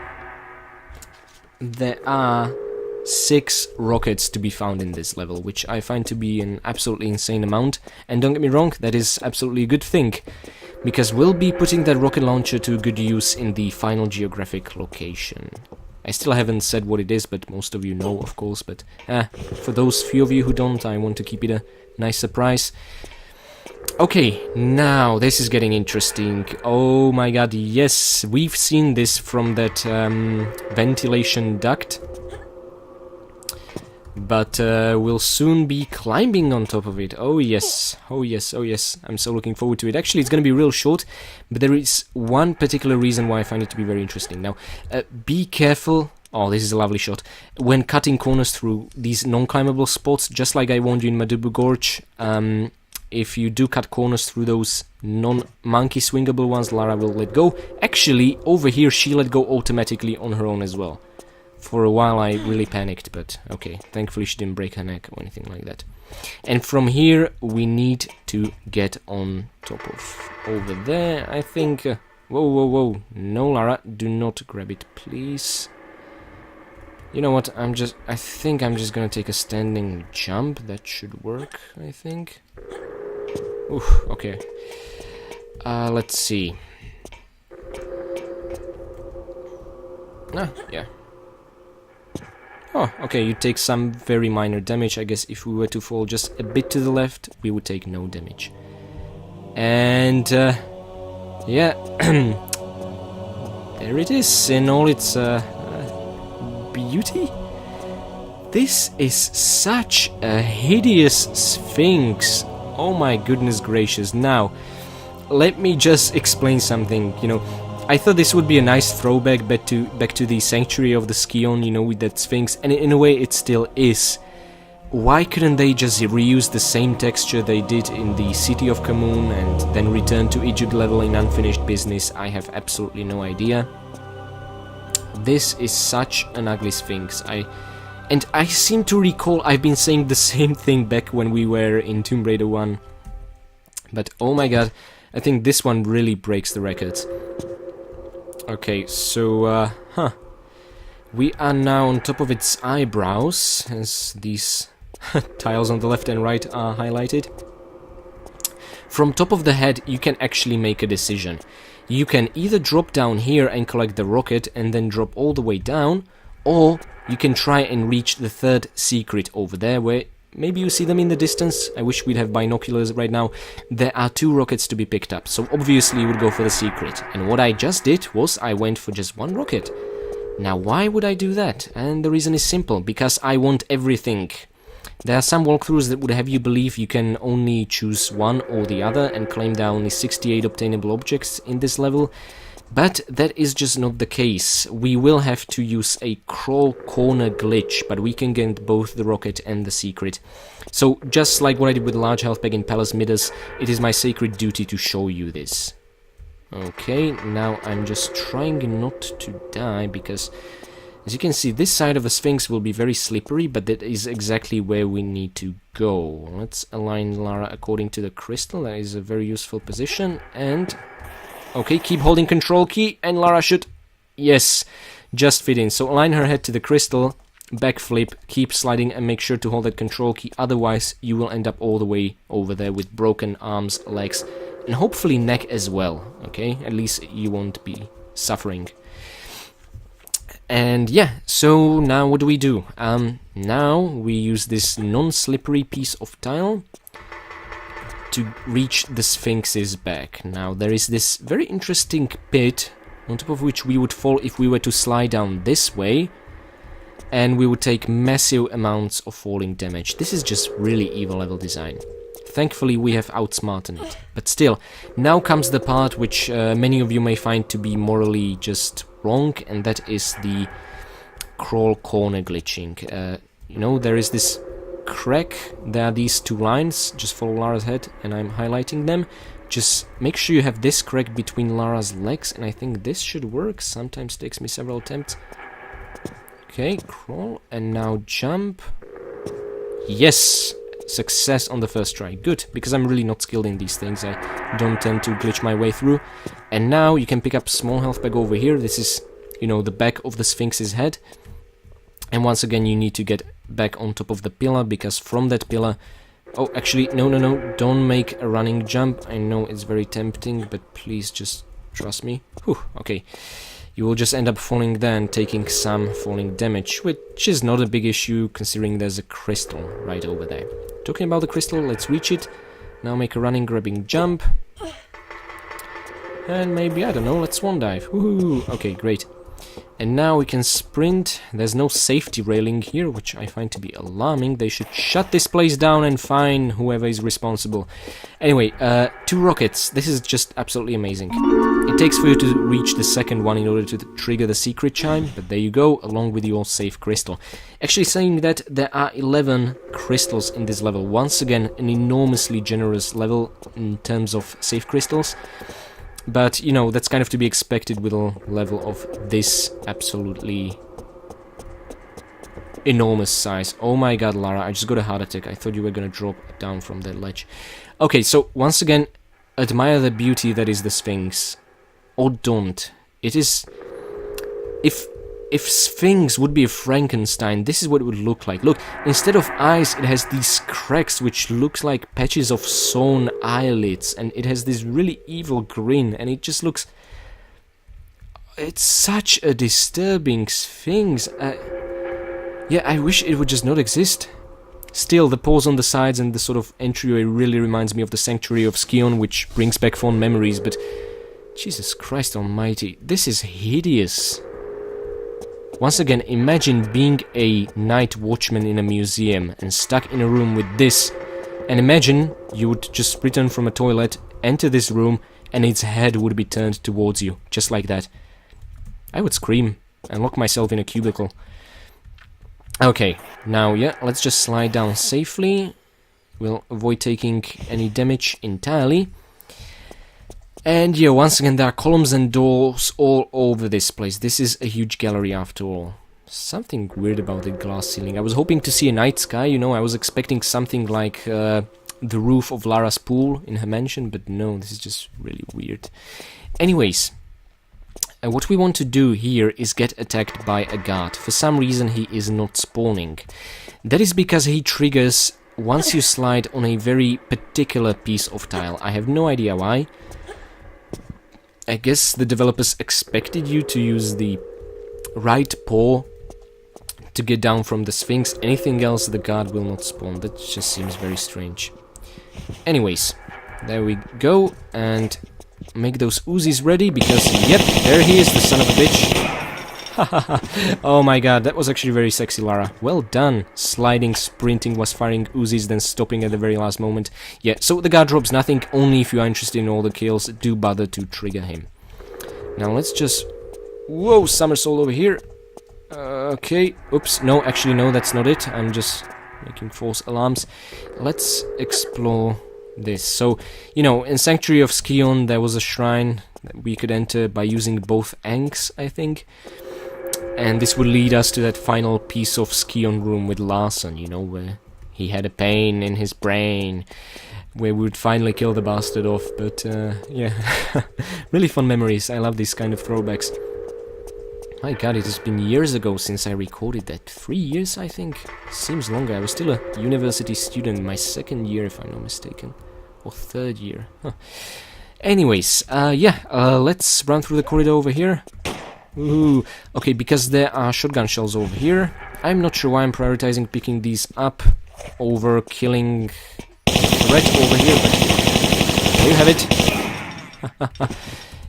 there are 6 rockets to be found in this level, which I find to be an absolutely insane amount. And don't get me wrong, that is absolutely a good thing, because we'll be putting that rocket launcher to good use in the final geographic location. I still haven't said what it is, but most of you know, of course, but for those few of you who don't, I want to keep it a nice surprise. Okay, now this is getting interesting. Oh my god, yes, we've seen this from that ventilation duct. But we'll soon be climbing on top of it. Oh yes, oh yes, oh yes. I'm so looking forward to it. Actually, it's going to be real short, but there is one particular reason why I find it to be very interesting. Now, be careful. Oh, this is a lovely shot. When cutting corners through these non-climbable spots, just like I warned you in Madubu Gorge, if you do cut corners through those non-monkey swingable ones, Lara will let go. Actually, over here, she let go automatically on her own as well. For a while I really panicked, but okay, thankfully she didn't break her neck or anything like that. And from here we need to get on top of over there, I think. Whoa, no, Lara, do not grab it, please. You know what, I think I'm just gonna take a standing jump. That should work, I think. Oof, okay. Let's see. Yeah. Oh, okay, you take some very minor damage. I guess if we were to fall just a bit to the left, we would take no damage. And, yeah, there it is in all its beauty. This is such a hideous Sphinx. Oh my goodness gracious. Now, let me just explain something, you know. I thought this would be a nice throwback back to the Sanctuary of the Scion, you know, with that Sphinx, and in a way it still is. Why couldn't they just reuse the same texture they did in the City of Kamoon and then return to Egypt level in Unfinished Business? I have absolutely no idea. This is such an ugly Sphinx. And I seem to recall I've been saying the same thing back when we were in Tomb Raider 1. But oh my god, I think this one really breaks the records. Okay, so, we are now on top of its eyebrows, as these tiles on the left and right are highlighted. From top of the head, you can actually make a decision. You can either drop down here and collect the rocket and then drop all the way down, or you can try and reach the third secret over there, where maybe you see them in the distance. I wish we'd have binoculars right now. There are 2 rockets to be picked up, so obviously you would go for the secret. And what I just did was I went for just 1 rocket. Now, why would I do that? And the reason is simple, because I want everything. There are some walkthroughs that would have you believe you can only choose one or the other and claim there are only 68 obtainable objects in this level, but that is just not the case. We will have to use a crawl corner glitch, but we can get both the rocket and the secret. So, just like what I did with the large health bag in Palace Midas, it is my sacred duty to show you this. Okay, now I'm just trying not to die, because as you can see, this side of the Sphinx will be very slippery, but that is exactly where we need to go. Let's align Lara according to the crystal. That is a very useful position. And okay, keep holding control key, and Lara should, yes, just fit in. So align her head to the crystal, backflip, keep sliding, and make sure to hold that control key. Otherwise, you will end up all the way over there with broken arms, legs, and hopefully neck as well. Okay, at least you won't be suffering. And yeah, so now what do? Now we use this non-slippery piece of tile to reach the Sphinx's back. Now there is this very interesting pit on top of which we would fall if we were to slide down this way, and we would take massive amounts of falling damage. This is just really evil level design. Thankfully we have outsmarted it. But still, now comes the part which many of you may find to be morally just wrong, and that is the crawl corner glitching. You know, there is this crack, there are these 2 lines, just follow Lara's head, and I'm highlighting them. Just make sure you have this crack between Lara's legs, and I think this should work. Sometimes takes me several attempts. Okay, crawl, and now jump. Yes! Success on the first try. Good, because I'm really not skilled in these things. I don't tend to glitch my way through. And now you can pick up small health bag over here. This is, you know, the back of the Sphinx's head. And once again, you need to get back on top of the pillar, because from that pillar... Oh, actually, no, don't make a running jump. I know it's very tempting, but please just trust me. Whew, okay. You will just end up falling there and taking some falling damage, which is not a big issue, considering there's a crystal right over there. Talking about the crystal, let's reach it. Now make a running, grabbing jump. And maybe, I don't know, let's swan dive. Woohoo! Okay, great. And now we can sprint. There's no safety railing here, which I find to be alarming. They should shut this place down and fine whoever is responsible. Anyway, 2 rockets. This is just absolutely amazing. It takes for you to reach the second one in order to trigger the secret chime, but there you go, along with your safe crystal. Actually saying that there are 11 crystals in this level. Once again, an enormously generous level in terms of safe crystals. But, you know, that's kind of to be expected with a level of this absolutely enormous size. Oh my god, Lara, I just got a heart attack. I thought you were gonna drop down from that ledge. Okay, so once again, admire the beauty that is the Sphinx. Or don't. It is... If Sphinx would be a Frankenstein, this is what it would look like. Look, instead of eyes, it has these cracks which looks like patches of sewn eyelids, and it has this really evil grin, and it just looks... It's such a disturbing Sphinx. Yeah, I wish it would just not exist. Still, the pose on the sides and the sort of entryway really reminds me of the Sanctuary of Skion, which brings back fond memories, but... Jesus Christ almighty, this is hideous. Once again, imagine being a night watchman in a museum and stuck in a room with this, and imagine you would just return from a toilet, enter this room, and its head would be turned towards you, just like that. I would scream and lock myself in a cubicle. Okay, now yeah, let's just slide down safely. We'll avoid taking any damage entirely. And yeah, once again, there are columns and doors all over this place. This is a huge gallery after all. Something weird about the glass ceiling. I was hoping to see a night sky, you know, I was expecting something like the the roof of Lara's pool in her mansion, but no, this is just really weird. Anyways, what we want to do here is get attacked by a guard. For some reason he is not spawning. That is because he triggers once you slide on a very particular piece of tile. I have no idea why. I guess the developers expected you to use the right paw to get down from the Sphinx. Anything else the guard will not spawn. That just seems very strange. Anyways, there we go, and make those Uzis ready, because yep, there he is, the son of a bitch. Oh my god, that was actually very sexy, Lara. Well done. Sliding, sprinting, was firing Uzis, then stopping at the very last moment. Yeah, so the guard drops nothing. Only if you are interested in all the kills, do bother to trigger him. Now let's just... Whoa, somersault over here. Okay, oops, no, actually no, that's not it. I'm just making false alarms. Let's explore this. So, you know, in Sanctuary of Skion there was a shrine that we could enter by using both Anks, I think. And this would lead us to that final piece of Skion room with Larson, you know, where he had a pain in his brain, where we would finally kill the bastard off. But, yeah, really fun memories. I love these kind of throwbacks. My god, it has been years ago since I recorded that. 3 years, I think? Seems longer. I was still a university student, my 2nd year, if I'm not mistaken. Or 3rd year. Huh. Anyways, let's run through the corridor over here. Ooh, okay, because there are shotgun shells over here. I'm not sure why I'm prioritizing picking these up over killing the rat over here, but there you have it.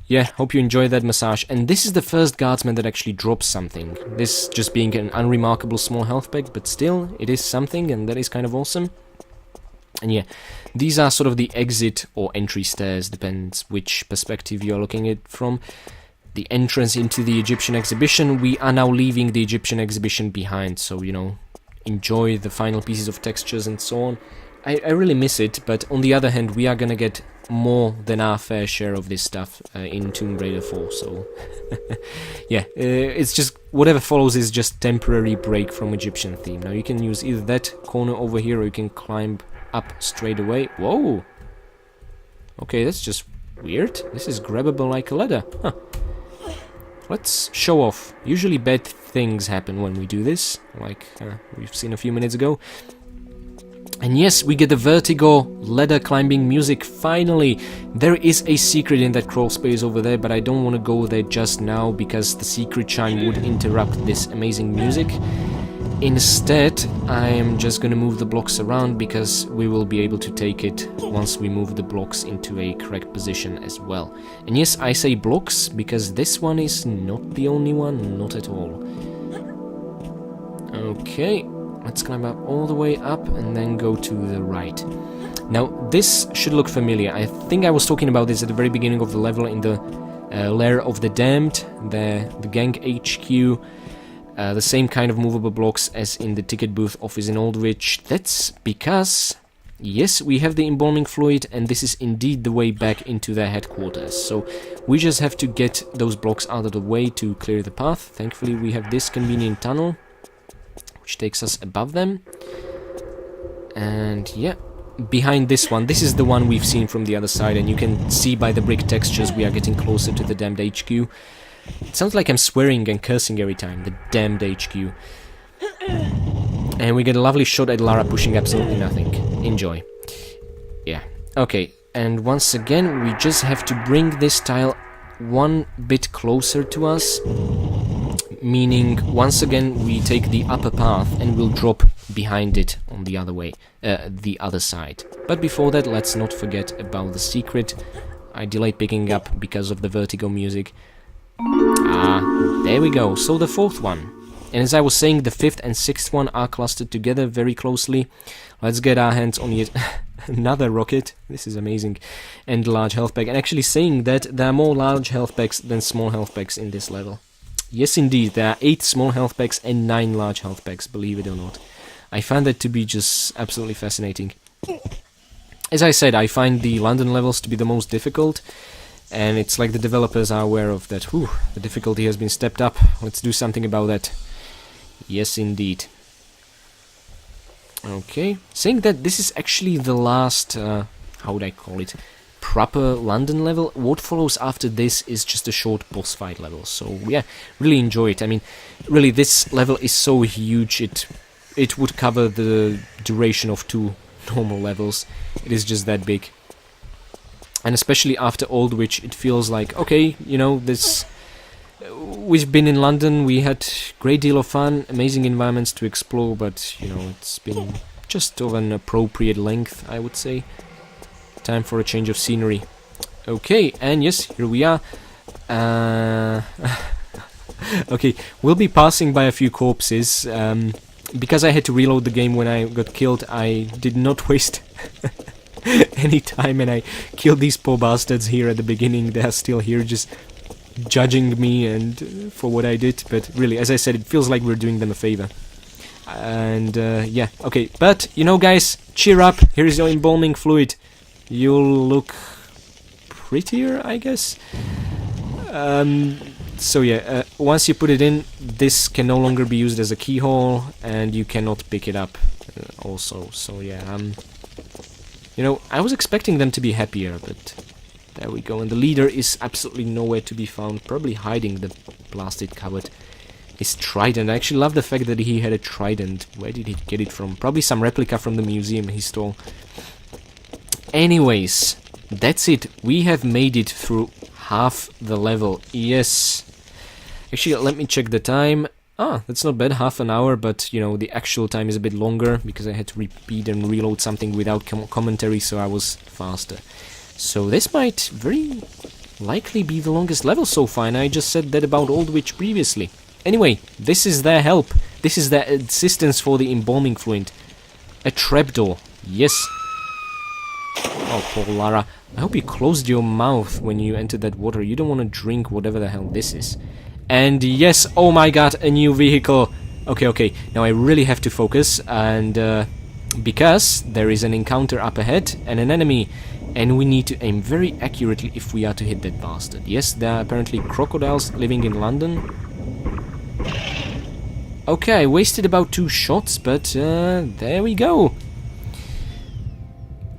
Yeah, hope you enjoyed that massage. And this is the first guardsman that actually drops something. This just being an unremarkable small health pack, but still, it is something, and that is kind of awesome. And yeah, these are sort of the exit or entry stairs, depends which perspective you're looking at it from. The entrance into the Egyptian exhibition. We are now leaving the Egyptian exhibition behind, so, you know, enjoy the final pieces of textures and so on. I really miss it, but on the other hand, we are gonna get more than our fair share of this stuff in Tomb Raider 4, so... yeah, it's just... whatever follows is just temporary break from Egyptian theme. Now you can use either that corner over here, or you can climb up straight away. Whoa! Okay, that's just weird. This is grabbable like a ladder. Huh. Let's show off. Usually bad things happen when we do this, like we've seen a few minutes ago. And yes, we get the vertigo ladder climbing music, finally! There is a secret in that crawl space over there, but I don't want to go there just now, because the secret chime would interrupt this amazing music. Instead, I am just gonna move the blocks around, because we will be able to take it once we move the blocks into a correct position as well. And yes, I say blocks, because this one is not the only one, not at all. Okay. Let's climb up all the way up and then go to the right. Now, this should look familiar. I think I was talking about this at the very beginning of the level in the Lair of the Damned, the gang HQ, the same kind of movable blocks as in the ticket booth office in Aldwych. That's because, yes, we have the embalming fluid, and this is indeed the way back into their headquarters. So we just have to get those blocks out of the way to clear the path. Thankfully, we have this convenient tunnel, which takes us above them. And yeah, behind this one, this is the one we've seen from the other side, and you can see by the brick textures we are getting closer to the damned HQ. It sounds like I'm swearing and cursing every time, the damned HQ. And we get a lovely shot at Lara pushing absolutely nothing. Enjoy. Yeah, okay, and once again we just have to bring this tile one bit closer to us. Meaning, once again, we take the upper path and we'll drop behind it on the other way, the other side. But before that, let's not forget about the secret. I delayed picking up because of the vertigo music. Ah, there we go. So the fourth one. And as I was saying, the fifth and sixth one are clustered together very closely. Let's get our hands on yet another rocket. This is amazing. And large health pack. And actually saying that, there are more large health packs than small health packs in this level. Yes, indeed, there are 8 small health packs and 9 large health packs, believe it or not. I find that to be just absolutely fascinating. As I said, I find the London levels to be the most difficult, and it's like the developers are aware of that. Whew, the difficulty has been stepped up. Let's do something about that. Yes, indeed. Okay, saying that this is actually the last, how would I call it, proper London level. What follows after this is just a short boss fight level. So yeah, really enjoy it. I mean, really, this level is so huge, it would cover the duration of 2 normal levels. It is just that big. And especially after Old Witch, it feels like, okay, you know, this... We've been in London, we had great deal of fun, amazing environments to explore, but, you know, it's been just of an appropriate length, I would say. Time for a change of scenery. Okay, and yes, here we are. Okay, we'll be passing by a few corpses. Because I had to reload the game when I got killed, I did not waste any time, and I killed these poor bastards here at the beginning. They are still here just judging me and for what I did, but really, as I said, it feels like we're doing them a favor. And yeah, okay, but you know, guys, cheer up. Here's your embalming fluid. You'll look prettier, I guess. So yeah, once you put it in, this can no longer be used as a keyhole, and you cannot pick it up also. So yeah, you know, I was expecting them to be happier, but there we go. And the leader is absolutely nowhere to be found, probably hiding the blasted cupboard. His trident, I actually love the fact that he had a trident. Where did he get it from? Probably some replica from the museum he stole. Anyways, that's it. We have made it through half the level. Yes. Actually, let me check the time. Ah, that's not bad, half an hour, but, you know, the actual time is a bit longer, because I had to repeat and reload something without commentary, so I was faster. So this might very likely be the longest level so far, and I just said that about Old Witch previously. Anyway, this is their help. This is their assistance for the embalming fluid. A trapdoor. Yes. Oh, poor Lara. I hope you closed your mouth when you entered that water. You don't want to drink whatever the hell this is. And yes, oh my god, a new vehicle. Okay, now I really have to focus, and because there is an encounter up ahead and an enemy, and we need to aim very accurately if we are to hit that bastard. Yes, there are apparently crocodiles living in London. Okay, I wasted about 2 shots, but there we go.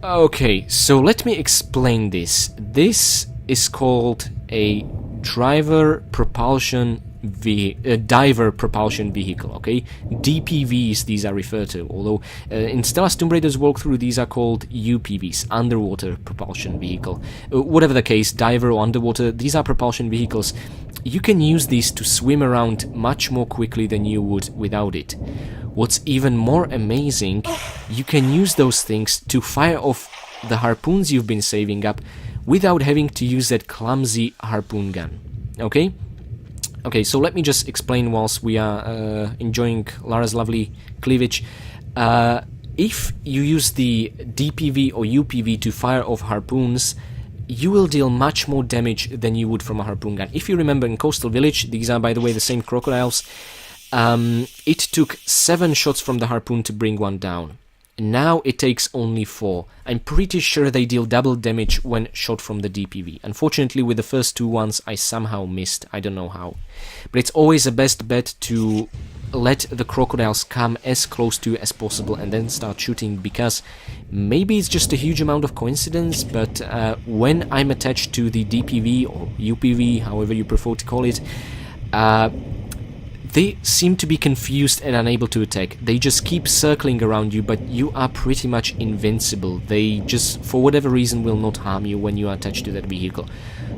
Okay, so let me explain this. This is called a diver propulsion vehicle, okay? DPVs these are referred to, although in Stella's Tomb Raider's walkthrough these are called UPVs, underwater propulsion vehicle. Whatever the case, diver or underwater, these are propulsion vehicles. You can use these to swim around much more quickly than you would without it. What's even more amazing, you can use those things to fire off the harpoons you've been saving up without having to use that clumsy harpoon gun, okay? Okay, so let me just explain whilst we are enjoying Lara's lovely cleavage. If you use the DPV or UPV to fire off harpoons, you will deal much more damage than you would from a harpoon gun. If you remember in Coastal Village, these are by the way the same crocodiles, it took 7 shots from the harpoon to bring one down. Now it takes only 4. I'm pretty sure they deal double damage when shot from the DPV. Unfortunately, with the first 2 ones, I somehow missed. I don't know how. But it's always a best bet to let the crocodiles come as close to you as possible and then start shooting, because maybe it's just a huge amount of coincidence, but when I'm attached to the DPV or UPV, however you prefer to call it, they seem to be confused and unable to attack. They just keep circling around you, but you are pretty much invincible. They just, for whatever reason, will not harm you when you are attached to that vehicle.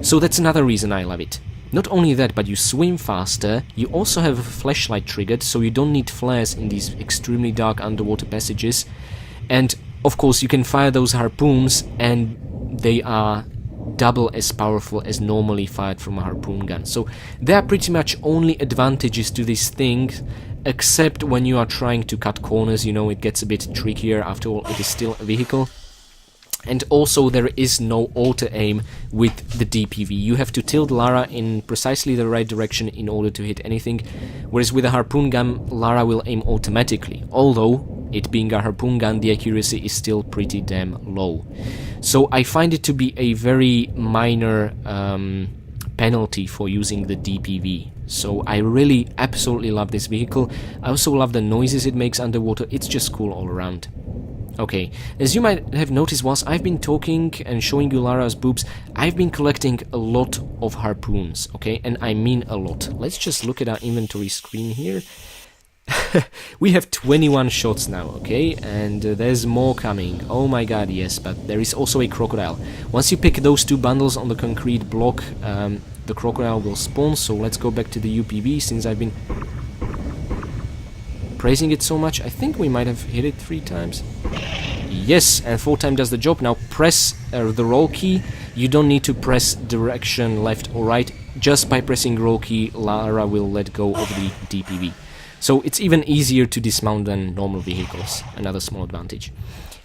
So that's another reason I love it. Not only that, but you swim faster, you also have a flashlight triggered, so you don't need flares in these extremely dark underwater passages. And, of course, you can fire those harpoons, and they are double as powerful as normally fired from a harpoon gun. So there are pretty much only advantages to this thing, except when you are trying to cut corners, you know, it gets a bit trickier. After all, it is still a vehicle. And also there is no auto-aim with the DPV. You have to tilt Lara in precisely the right direction in order to hit anything, whereas with a harpoon gun, Lara will aim automatically, although, it being a harpoon gun, the accuracy is still pretty damn low. So I find it to be a very minor penalty for using the DPV. So I really absolutely love this vehicle. I also love the noises it makes underwater. It's just cool all around. Okay, as you might have noticed whilst I've been talking and showing you Lara's boobs, I've been collecting a lot of harpoons, okay? And I mean a lot. Let's just look at our inventory screen here. We have 21 shots now, okay? And there's more coming. Oh my god, yes, but there is also a crocodile. Once you pick those 2 bundles on the concrete block, the crocodile will spawn. So let's go back to the UPV since I've been praising it so much. I think we might have hit it 3 times. Yes, and 4 times does the job. Now press the roll key. You don't need to press direction left or right. Just by pressing roll key, Lara will let go of the DPV. So it's even easier to dismount than normal vehicles. Another small advantage.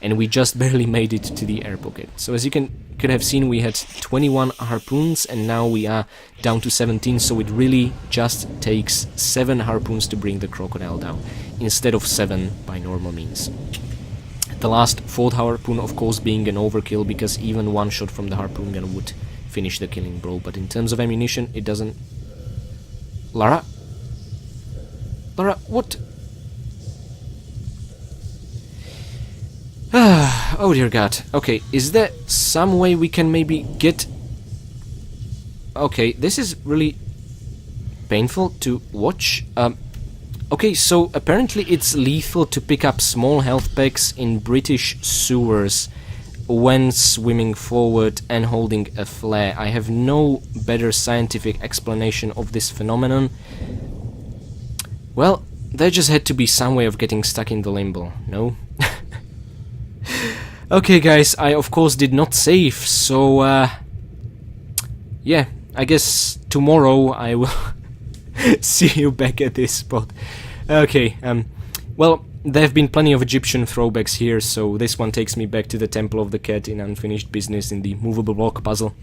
And we just barely made it to the air pocket. So as you could have seen, we had 21 harpoons and now we are down to 17. So it really just takes 7 harpoons to bring the crocodile down, instead of 7 by normal means. The last 4th harpoon, of course, being an overkill, because even 1 shot from the harpoon gun would finish the killing blow. But in terms of ammunition, it doesn't... Lara? Lara, what? Oh dear god. Okay, is there some way we can maybe get... Okay, this is really painful to watch. Okay, so apparently it's lethal to pick up small health packs in British sewers when swimming forward and holding a flare. I have no better scientific explanation of this phenomenon. Well, there just had to be some way of getting stuck in the limbo, no? Okay guys, I of course did not save, so yeah, I guess tomorrow I will see you back at this spot. Okay, well, there have been plenty of Egyptian throwbacks here, so this one takes me back to the Temple of the Cat in unfinished business in the movable block puzzle.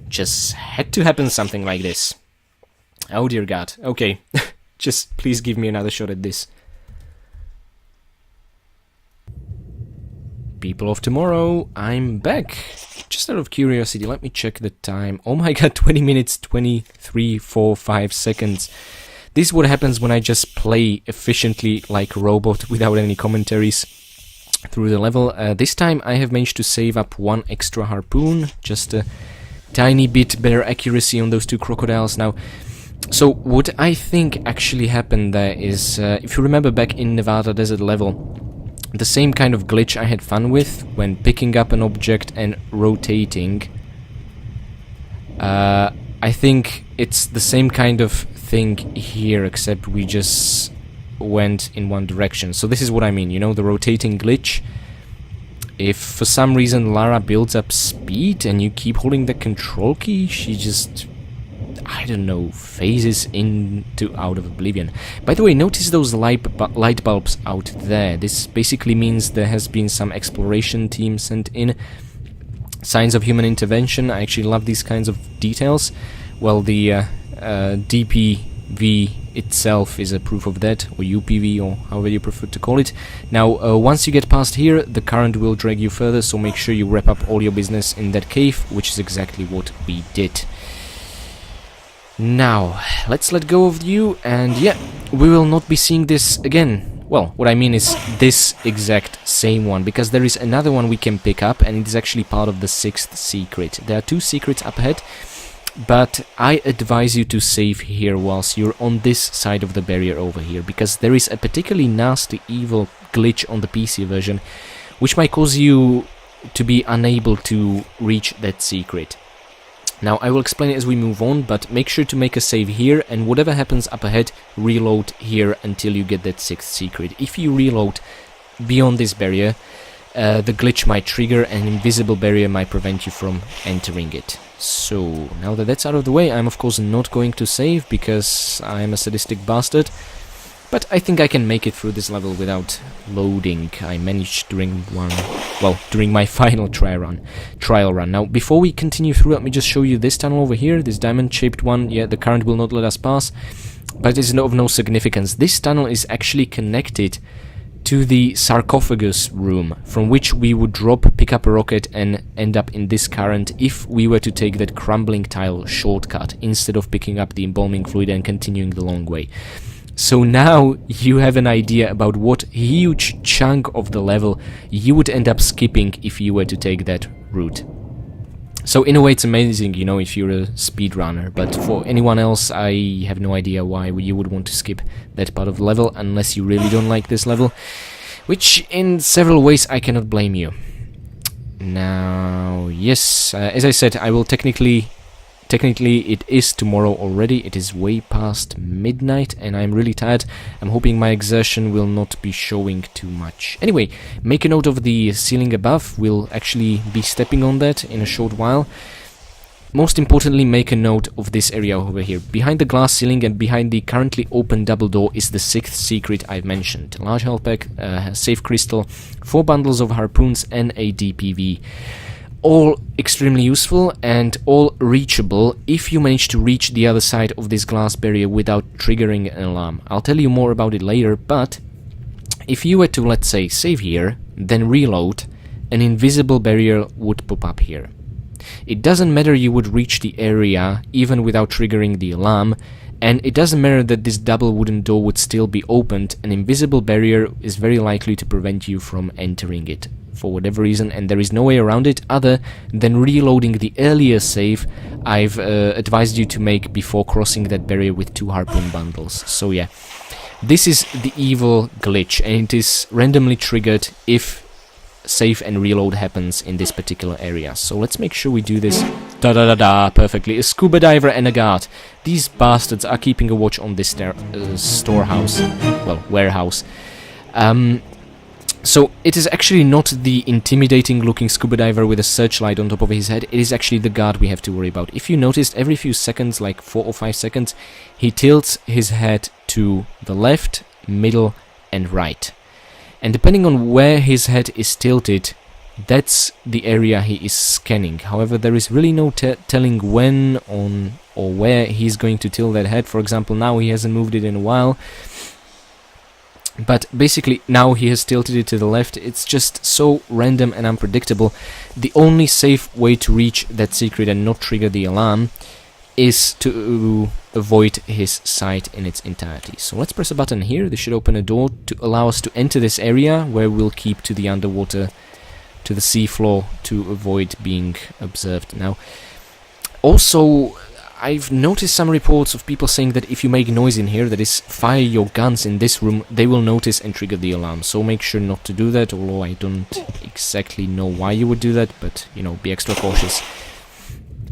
Just had to happen something like this. Oh dear god, okay. Just please give me another shot at this. People of tomorrow, I'm back. Just out of curiosity, let me check the time. Oh my god, 20 minutes, 23, 4, 5 seconds. This is what happens when I just play efficiently like a robot without any commentaries through the level. This time I have managed to save up 1 extra harpoon. Just a tiny bit better accuracy on those 2 crocodiles. Now, so what I think actually happened there is, if you remember back in Nevada Desert level, the same kind of glitch I had fun with when picking up an object and rotating. I think it's the same kind of thing here, except we just went in one direction. So this is what I mean, you know, the rotating glitch. If for some reason Lara builds up speed and you keep holding the control key, she just... I don't know, phases out of oblivion. By the way, notice those light bulbs out there. This basically means there has been some exploration team sent in. Signs of human intervention. I actually love these kinds of details. Well, the DPV itself is a proof of that, or UPV, or however you prefer to call it. Now, once you get past here, the current will drag you further, so make sure you wrap up all your business in that cave, which is exactly what we did. Now, let's let go of you, and yeah, we will not be seeing this again. Well, what I mean is this exact same one, because there is another one we can pick up, and it is actually part of the 6th secret. There are 2 secrets up ahead, but I advise you to save here whilst you're on this side of the barrier over here, because there is a particularly nasty, evil glitch on the PC version, which might cause you to be unable to reach that secret. Now, I will explain it as we move on, but make sure to make a save here, and whatever happens up ahead, reload here until you get that 6th secret. If you reload beyond this barrier, the glitch might trigger, and an invisible barrier might prevent you from entering it. So, now that that's out of the way, I'm of course not going to save, because I'm a sadistic bastard. But I think I can make it through this level without loading. I managed during my final trial run. Now, before we continue through, let me just show you this tunnel over here, this diamond-shaped one. Yeah, the current will not let us pass, but it's of no significance. This tunnel is actually connected to the sarcophagus room, from which we would drop, pick up a rocket, and end up in this current if we were to take that crumbling tile shortcut, instead of picking up the embalming fluid and continuing the long way. So now you have an idea about what huge chunk of the level you would end up skipping if you were to take that route. So in a way it's amazing, you know, if you're a speedrunner, but for anyone else I have no idea why you would want to skip that part of the level unless you really don't like this level, which in several ways I cannot blame you. Now, yes, as I said, I will technically it is tomorrow already. It is way past midnight and I'm really tired. I'm hoping my exertion will not be showing too much. Anyway, make a note of the ceiling above. We'll actually be stepping on that in a short while. Most importantly, make a note of this area over here. Behind the glass ceiling and behind the currently open double door is the 6th secret I've mentioned. A large health pack, safe crystal, 4 bundles of harpoons and a DPV. All extremely useful and all reachable if you manage to reach the other side of this glass barrier without triggering an alarm. I'll tell you more about it later, but if you were to, let's say, save here, then reload, an invisible barrier would pop up here. It doesn't matter, you would reach the area even without triggering the alarm, and it doesn't matter that this double wooden door would still be opened. An invisible barrier is very likely to prevent you from entering it for whatever reason, and there is no way around it other than reloading the earlier save I've advised you to make before crossing that barrier with 2 harpoon bundles. So yeah, this is the evil glitch, and it is randomly triggered if save and reload happens in this particular area. So let's make sure we do this perfectly. A scuba diver and a guard. These bastards are keeping a watch on this storehouse, well, warehouse. So it is actually not the intimidating looking scuba diver with a searchlight on top of his head, it is actually the guard we have to worry about. If you noticed, every few seconds, like 4 or 5 seconds, he tilts his head to the left, middle and right. And depending on where his head is tilted, that's the area he is scanning. However, there is really no telling when on or where he's going to tilt that head. For example, now he hasn't moved it in a while. But basically, now he has tilted it to the left. It's just so random and unpredictable. The only safe way to reach that secret and not trigger the alarm is to avoid his sight in its entirety. So let's press a button here. This should open a door to allow us to enter this area where we'll keep to the underwater, to the seafloor, to avoid being observed. Now, also, I've noticed some reports of people saying that if you make noise in here, that is, fire your guns in this room, they will notice and trigger the alarm. So make sure not to do that, although I don't exactly know why you would do that, but, you know, be extra cautious.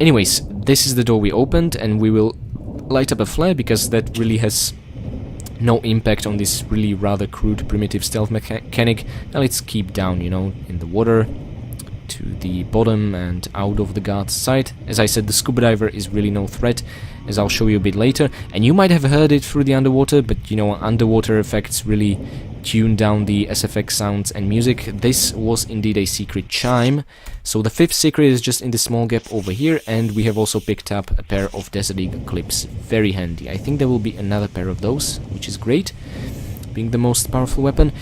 Anyways, this is the door we opened, and we will light up a flare, because that really has no impact on this really rather crude, primitive stealth mechanic. Now let's keep down, you know, in the water, to the bottom and out of the guard's sight. As I said, the scuba diver is really no threat, as I'll show you a bit later. And you might have heard it through the underwater, but you know, underwater effects really tune down the SFX sounds and music. This was indeed a secret chime. So the 5th secret is just in the small gap over here, and we have also picked up a pair of Desert Eagle clips. Very handy. I think there will be another pair of those, which is great, being the most powerful weapon.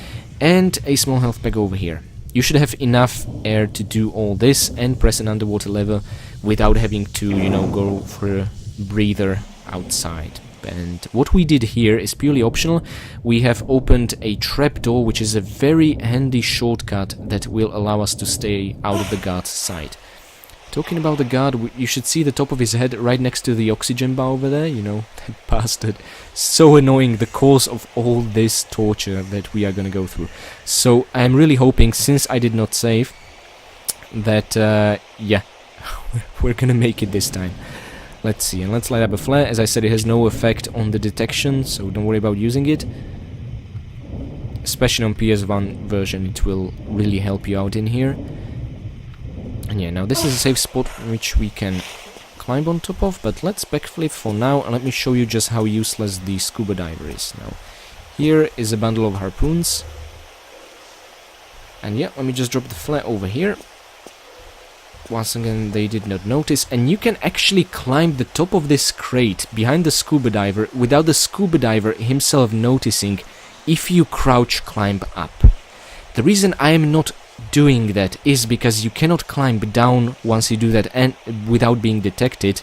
And a small health pack over here. You should have enough air to do all this and press an underwater lever without having to, you know, go for a breather outside. And what we did here is purely optional. We have opened a trapdoor, which is a very handy shortcut that will allow us to stay out of the guard's sight. Talking about the guard, you should see the top of his head right next to the oxygen bar over there, you know, that bastard. So annoying, the cause of all this torture that we are gonna go through. So I'm really hoping, since I did not save, that, yeah, we're gonna make it this time. Let's see, and let's light up a flare. As I said, it has no effect on the detection, so don't worry about using it. Especially on PS1 version, it will really help you out in here. And yeah, now this is a safe spot which we can climb on top of, but let's backflip for now, and let me show you just how useless the scuba diver is. Now, here is a bundle of harpoons. And yeah, let me just drop the flare over here. Once again, they did not notice, and you can actually climb the top of this crate behind the scuba diver without the scuba diver himself noticing if you crouch climb up. The reason I am not doing that is because you cannot climb down once you do that and without being detected.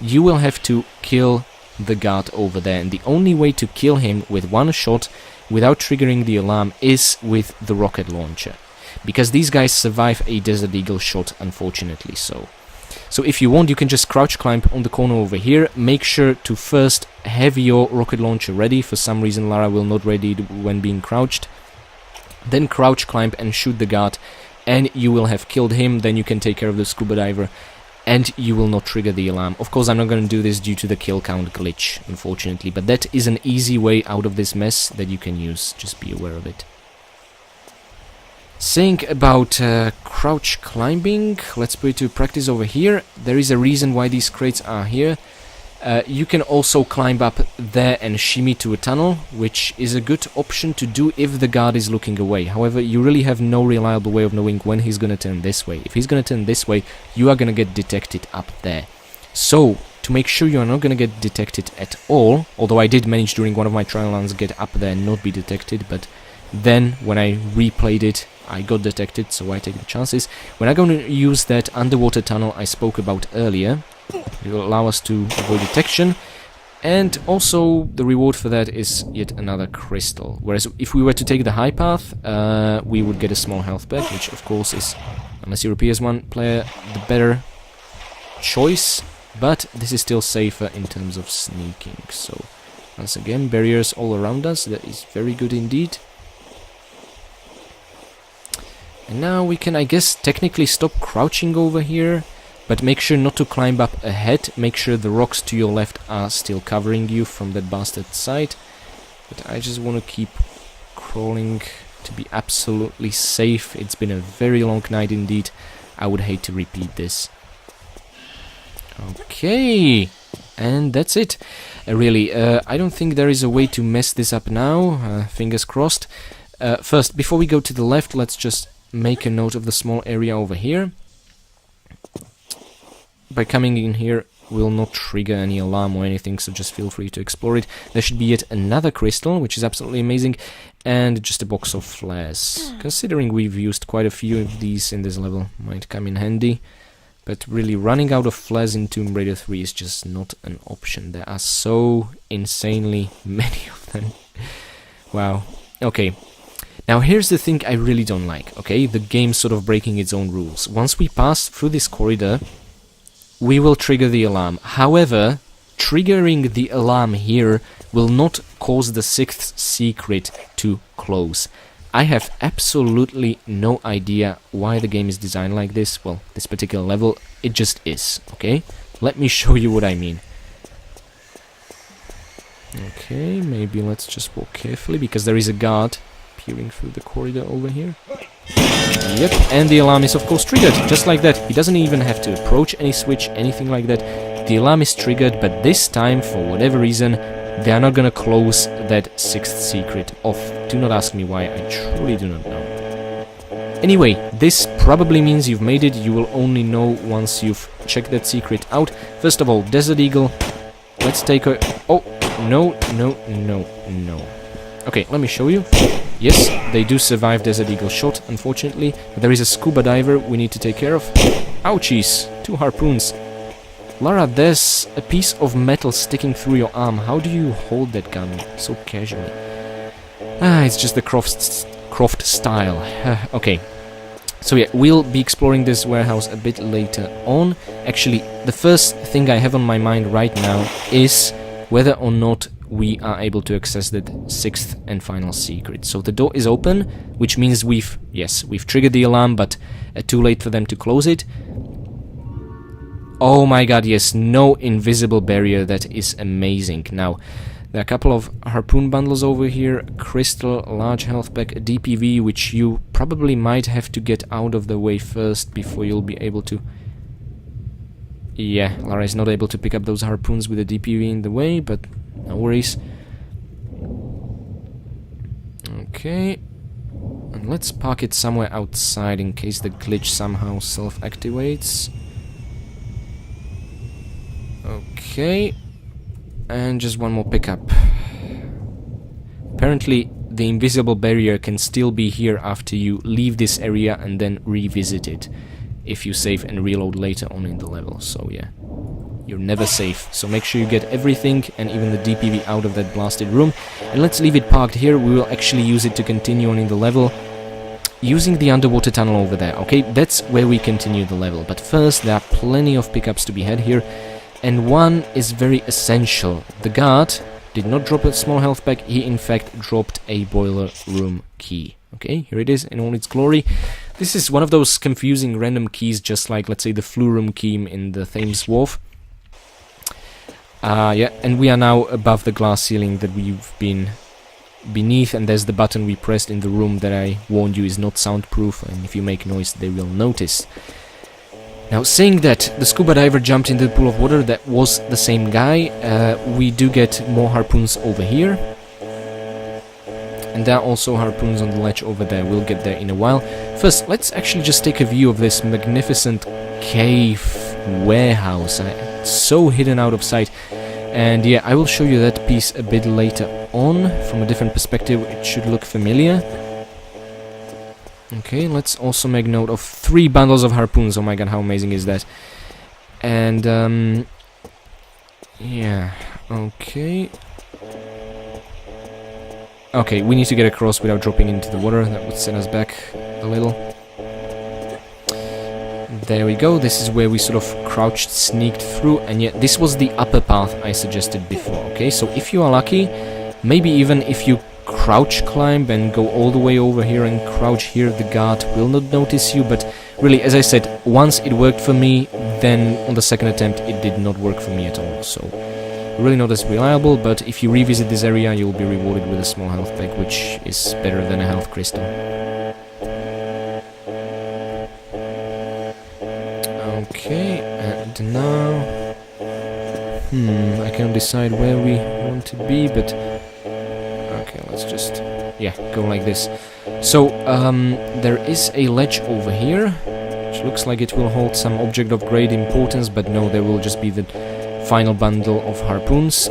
You will have to kill the guard over there, and the only way to kill him with one shot without triggering the alarm is with the rocket launcher, because these guys survive a Desert Eagle shot, unfortunately. So if you want, you can just crouch climb on the corner over here. Make sure to first have your rocket launcher ready. For some reason Lara will not ready it when being crouched. Then crouch climb and shoot the guard, and you will have killed him. Then you can take care of the scuba diver, and you will not trigger the alarm. Of course, I'm not going to do this due to the kill count glitch, unfortunately, but that is an easy way out of this mess that you can use. Just be aware of it. Saying about crouch climbing, let's put it to practice over here. There is a reason why these crates are here. You can also climb up there and shimmy to a tunnel, which is a good option to do if the guard is looking away. However, you really have no reliable way of knowing when he's going to turn this way. If he's going to turn this way, you are going to get detected up there. So, to make sure you are not going to get detected at all, although I did manage during one of my trial runs get up there and not be detected, but then when I replayed it, I got detected, so I take the chances. When I'm going to use that underwater tunnel I spoke about earlier, it will allow us to avoid detection, and also the reward for that is yet another crystal. Whereas if we were to take the high path, we would get a small health pack, which of course is, unless you're a PS1 player, the better choice, but this is still safer in terms of sneaking. So once again, barriers all around us, that is very good indeed. And now we can, I guess, technically stop crouching over here, but make sure not to climb up ahead. Make sure the rocks to your left are still covering you from that bastard side. But I just want to keep crawling to be absolutely safe. It's been a very long night indeed. I would hate to repeat this. Okay, and that's it. Really, I don't think there is a way to mess this up now. Fingers crossed. First, before we go to the left, let's just make a note of the small area over here. By coming in here will not trigger any alarm or anything, so just feel free to explore it. There should be yet another crystal, which is absolutely amazing, and just a box of flares. Considering we've used quite a few of these in this level, might come in handy. But really, running out of flares in Tomb Raider 3 is just not an option. There are so insanely many of them. Wow. Okay. Now here's the thing I really don't like, okay? The game's sort of breaking its own rules. Once we pass through this corridor, we will trigger the alarm. However, triggering the alarm here will not cause the sixth secret to close. I have absolutely no idea why the game is designed like this. Well, this particular level, it just is, okay? Let me show you what I mean. Okay, maybe let's just walk carefully, because there is a guard peering through the corridor over here. Yep, and the alarm is of course triggered, just like that. He doesn't even have to approach any switch, anything like that. The alarm is triggered, but this time, for whatever reason, they are not gonna close that sixth secret off. Do not ask me why, I truly do not know. Anyway, this probably means you've made it. You will only know once you've checked that secret out. First of all, Desert Eagle. Let's take a... Oh, no. Okay, let me show you. Yes, they do survive Desert Eagle shot, unfortunately. But there is a scuba diver we need to take care of. Ouchies! 2 harpoons. Lara, there's a piece of metal sticking through your arm. How do you hold that gun so casually? It's just the Croft style. Okay. So yeah, we'll be exploring this warehouse a bit later on. Actually, the first thing I have on my mind right now is whether or not we are able to access that sixth and final secret. So the door is open, which means we've triggered the alarm, but too late for them to close it. Oh my god, yes, no invisible barrier. That is amazing. Now, there are a couple of harpoon bundles over here, crystal, large health pack, a DPV, which you probably might have to get out of the way first before you'll be able to... Yeah, Lara is not able to pick up those harpoons with a DPV in the way, but no worries. Okay, and let's park it somewhere outside in case the glitch somehow self-activates. Okay, and just one more pickup. Apparently the invisible barrier can still be here after you leave this area and then revisit it if you save and reload later on in the level. So yeah, you're never safe. So make sure you get everything and even the DPV out of that blasted room. And let's leave it parked here. We will actually use it to continue on in the level using the underwater tunnel over there. Okay, that's where we continue the level. But first, there are plenty of pickups to be had here. And one is very essential. The guard did not drop a small health pack. He in fact dropped a boiler room key. Okay, here it is in all its glory. This is one of those confusing random keys, just like, let's say, the flu room key in the Thames Wharf. Yeah, and we are now above the glass ceiling that we've been beneath, and there's the button we pressed in the room that I warned you is not soundproof, and if you make noise they will notice. Now, saying that, the scuba diver jumped into the pool of water. That was the same guy. We do get more harpoons over here. And there are also harpoons on the ledge over there. We'll get there in a while. First, let's actually just take a view of this magnificent cave warehouse. It's so hidden out of sight. And yeah, I will show you that piece a bit later on from a different perspective. It should look familiar. Okay, let's also make note of 3 bundles of harpoons. Oh my god, how amazing is that? And yeah, okay. Okay, we need to get across without dropping into the water. That would send us back a little. There we go. This is where we sort of crouched, sneaked through, and yet this was the upper path I suggested before. Okay, so if you are lucky, maybe even if you crouch climb and go all the way over here and crouch here, the guard will not notice you. But really, as I said, once it worked for me, then on the second attempt it did not work for me at all. So really not as reliable, but if you revisit this area you'll be rewarded with a small health pack, which is better than a health crystal. Okay, and now I can't decide where we want to be, but okay, let's just go like this. So there is a ledge over here which looks like it will hold some object of great importance, but no, there will just be the final bundle of harpoons,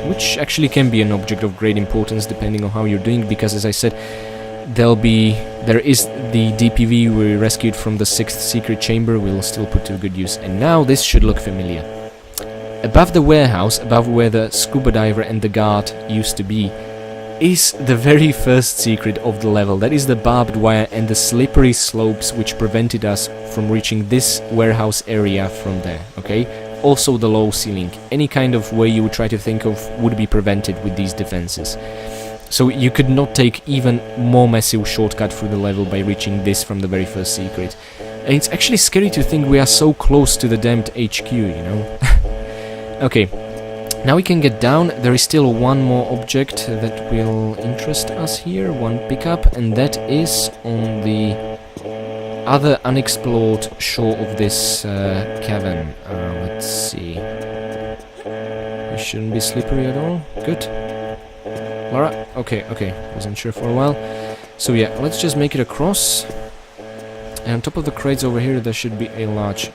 which actually can be an object of great importance depending on how you're doing, because as I said, there is the DPV we rescued from the 6th secret chamber. We'll still put to good use. And now this should look familiar. Above the warehouse, above where the scuba diver and the guard used to be, is the very first secret of the level. That is the barbed wire and the slippery slopes which prevented us from reaching this warehouse area from there, okay? Also the low ceiling. Any kind of way you would try to think of would be prevented with these defenses. So you could not take even more massive shortcut through the level by reaching this from the very first secret. And it's actually scary to think we are so close to the damned HQ, you know? Okay, now we can get down. There is still one more object that will interest us here, one pickup, and that is on the other unexplored shore of this cavern. Let's see. It shouldn't be slippery at all. Good. Lara? Okay, wasn't sure for a while. So yeah, let's just make it across. And on top of the crates over here, there should be a large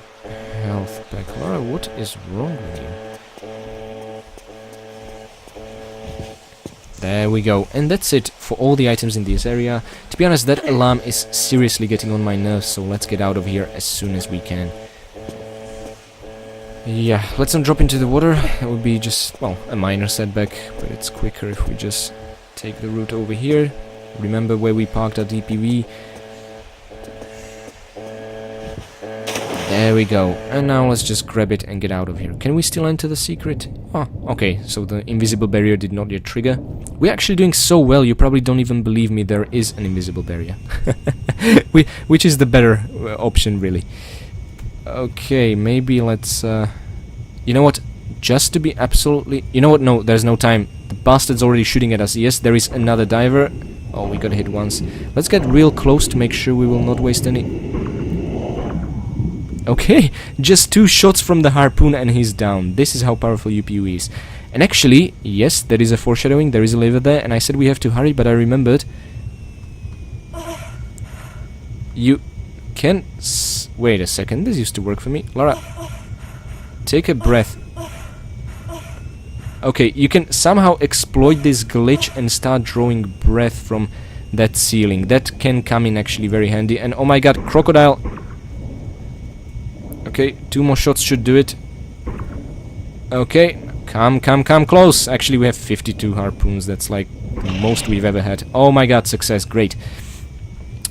health pack. Lara, what is wrong with you? There we go. And that's it for all the items in this area. To be honest, that alarm is seriously getting on my nerves, so let's get out of here as soon as we can. Yeah, let's not drop into the water. That would be just, well, a minor setback, but it's quicker if we just take the route over here. Remember where we parked our DPV. There we go. And now let's just grab it and get out of here. Can we still enter the secret? Oh, okay, so the invisible barrier did not yet trigger. We're actually doing so well, you probably don't even believe me there is an invisible barrier. Which is the better option, really. Okay, maybe let's... you know what? Just to be absolutely... You know what? No, there's no time. The bastard's already shooting at us. Yes, there is another diver. Oh, we got hit once. Let's get real close to make sure we will not waste any... Okay, just 2 shots from the harpoon and he's down. This is how powerful UPU is. And actually, yes, there is a foreshadowing. There is a lever there. And I said we have to hurry, but I remembered... You can... Wait a second, this used to work for me. Lara, take a breath. Okay, you can somehow exploit this glitch and start drawing breath from that ceiling. That can come in actually very handy. And oh my god, crocodile. Okay, 2 more shots should do it. Okay, come close. Actually, we have 52 harpoons. That's like the most we've ever had. Oh my god, success, great.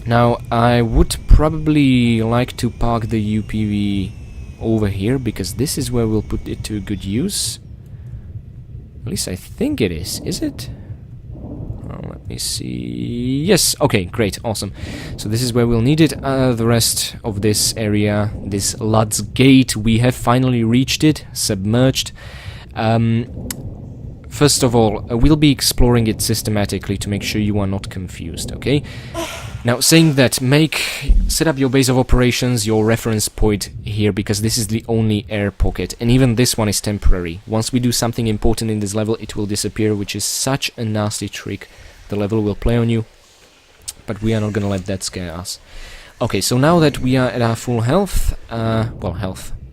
Now, I would probably like to park the UPV over here, because this is where we'll put it to good use. At least I think it is it? Let me see. Yes, okay, great, awesome. So this is where we'll need it. The rest of this area, this Lud's Gate, we have finally reached it, submerged. First of all, we'll be exploring it systematically to make sure you are not confused, okay? Now, saying that, set up your base of operations, your reference point here, because this is the only air pocket, and even this one is temporary. Once we do something important in this level, it will disappear, which is such a nasty trick. The level will play on you, but we are not gonna let that scare us. Okay, so now that we are at our full health,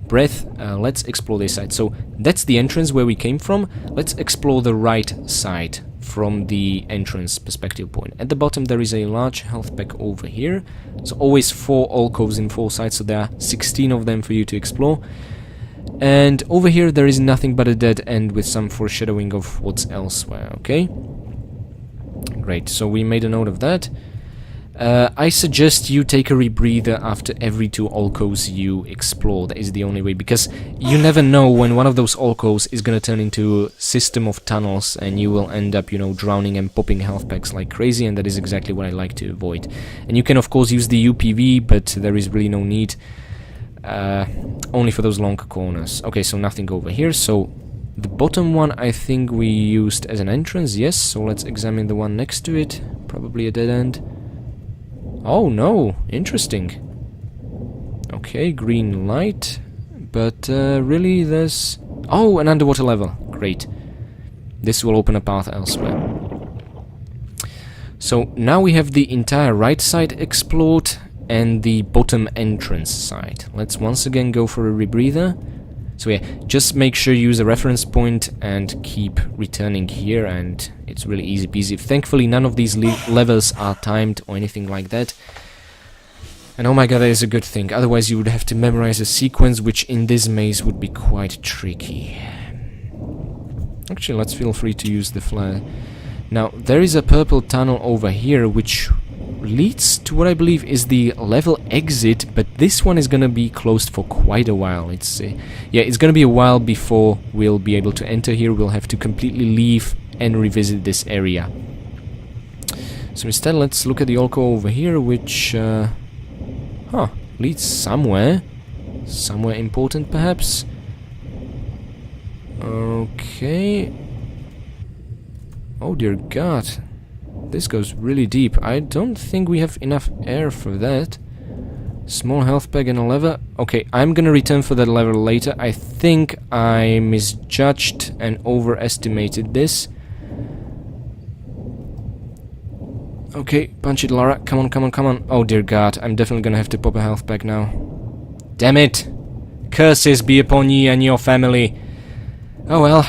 breath, let's explore this side. So that's the entrance where we came from. Let's explore the right side from the entrance perspective point. At the bottom there is a large health pack over here. So always 4 alcoves in 4 sides, so there are 16 of them for you to explore. And over here there is nothing but a dead end with some foreshadowing of what's elsewhere, okay? Great, so we made a note of that. I suggest you take a rebreather after every 2 alcoves you explore. That is the only way, because you never know when one of those alcoves is gonna turn into a system of tunnels and you will end up, you know, drowning and popping health packs like crazy, and that is exactly what I like to avoid. And you can of course use the UPV, but there is really no need. Only for those long corners. Okay, so nothing over here, so the bottom one I think we used as an entrance, yes, so let's examine the one next to it. Probably a dead end. Oh no, interesting. Okay, green light, but really there's... Oh, an underwater level, great. This will open a path elsewhere. So now we have the entire right side explored and the bottom entrance side. Let's once again go for a rebreather. So yeah, just make sure you use a reference point and keep returning here, and it's really easy peasy. Thankfully none of these levels are timed or anything like that. And oh my god, that is a good thing, otherwise you would have to memorize a sequence, which in this maze would be quite tricky. Actually, let's feel free to use the flare. Now, there is a purple tunnel over here, which leads to what I believe is the level exit, but this one is gonna be closed for quite a while. It's gonna be a while before we'll be able to enter here. We'll have to completely leave and revisit this area. So instead, let's look at the alcove over here, which leads somewhere important perhaps. Okay. Oh dear god, this goes really deep. I don't think we have enough air for that. Small health pack and a lever. Okay, I'm gonna return for that lever later. I think I misjudged and overestimated this. Okay, punch it, Lara. Come on. Oh dear god, I'm definitely gonna have to pop a health pack now. Damn it! Curses be upon ye and your family. Oh well.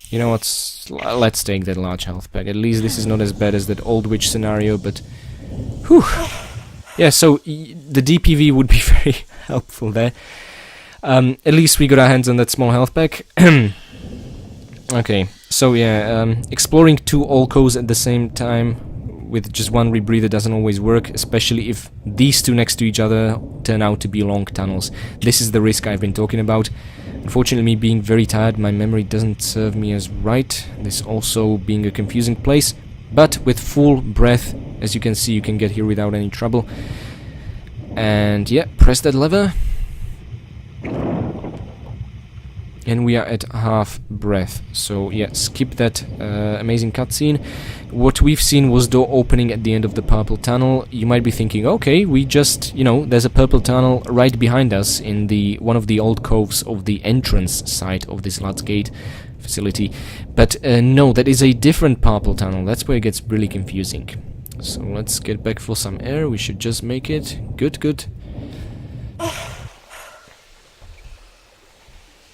You know what, let's take that large health pack. At least this is not as bad as that old witch scenario, but... Whew! Yeah, so the DPV would be very helpful there. At least we got our hands on that small health pack. Okay, so yeah, exploring 2 alcoves at the same time with just 1 rebreather doesn't always work, especially if these 2 next to each other turn out to be long tunnels. This is the risk I've been talking about. Unfortunately, me being very tired, my memory doesn't serve me as right, this also being a confusing place, but with full breath, as you can see, you can get here without any trouble. And yeah, press that lever. And we are at half breath, so yeah, skip that amazing cutscene. What we've seen was door opening at the end of the purple tunnel. You might be thinking, okay, we just, you know, there's a purple tunnel right behind us in the one of the old coves of the entrance side of this Lud's Gate facility. But no, that is a different purple tunnel. That's where it gets really confusing. So let's get back for some air. We should just make it. Good.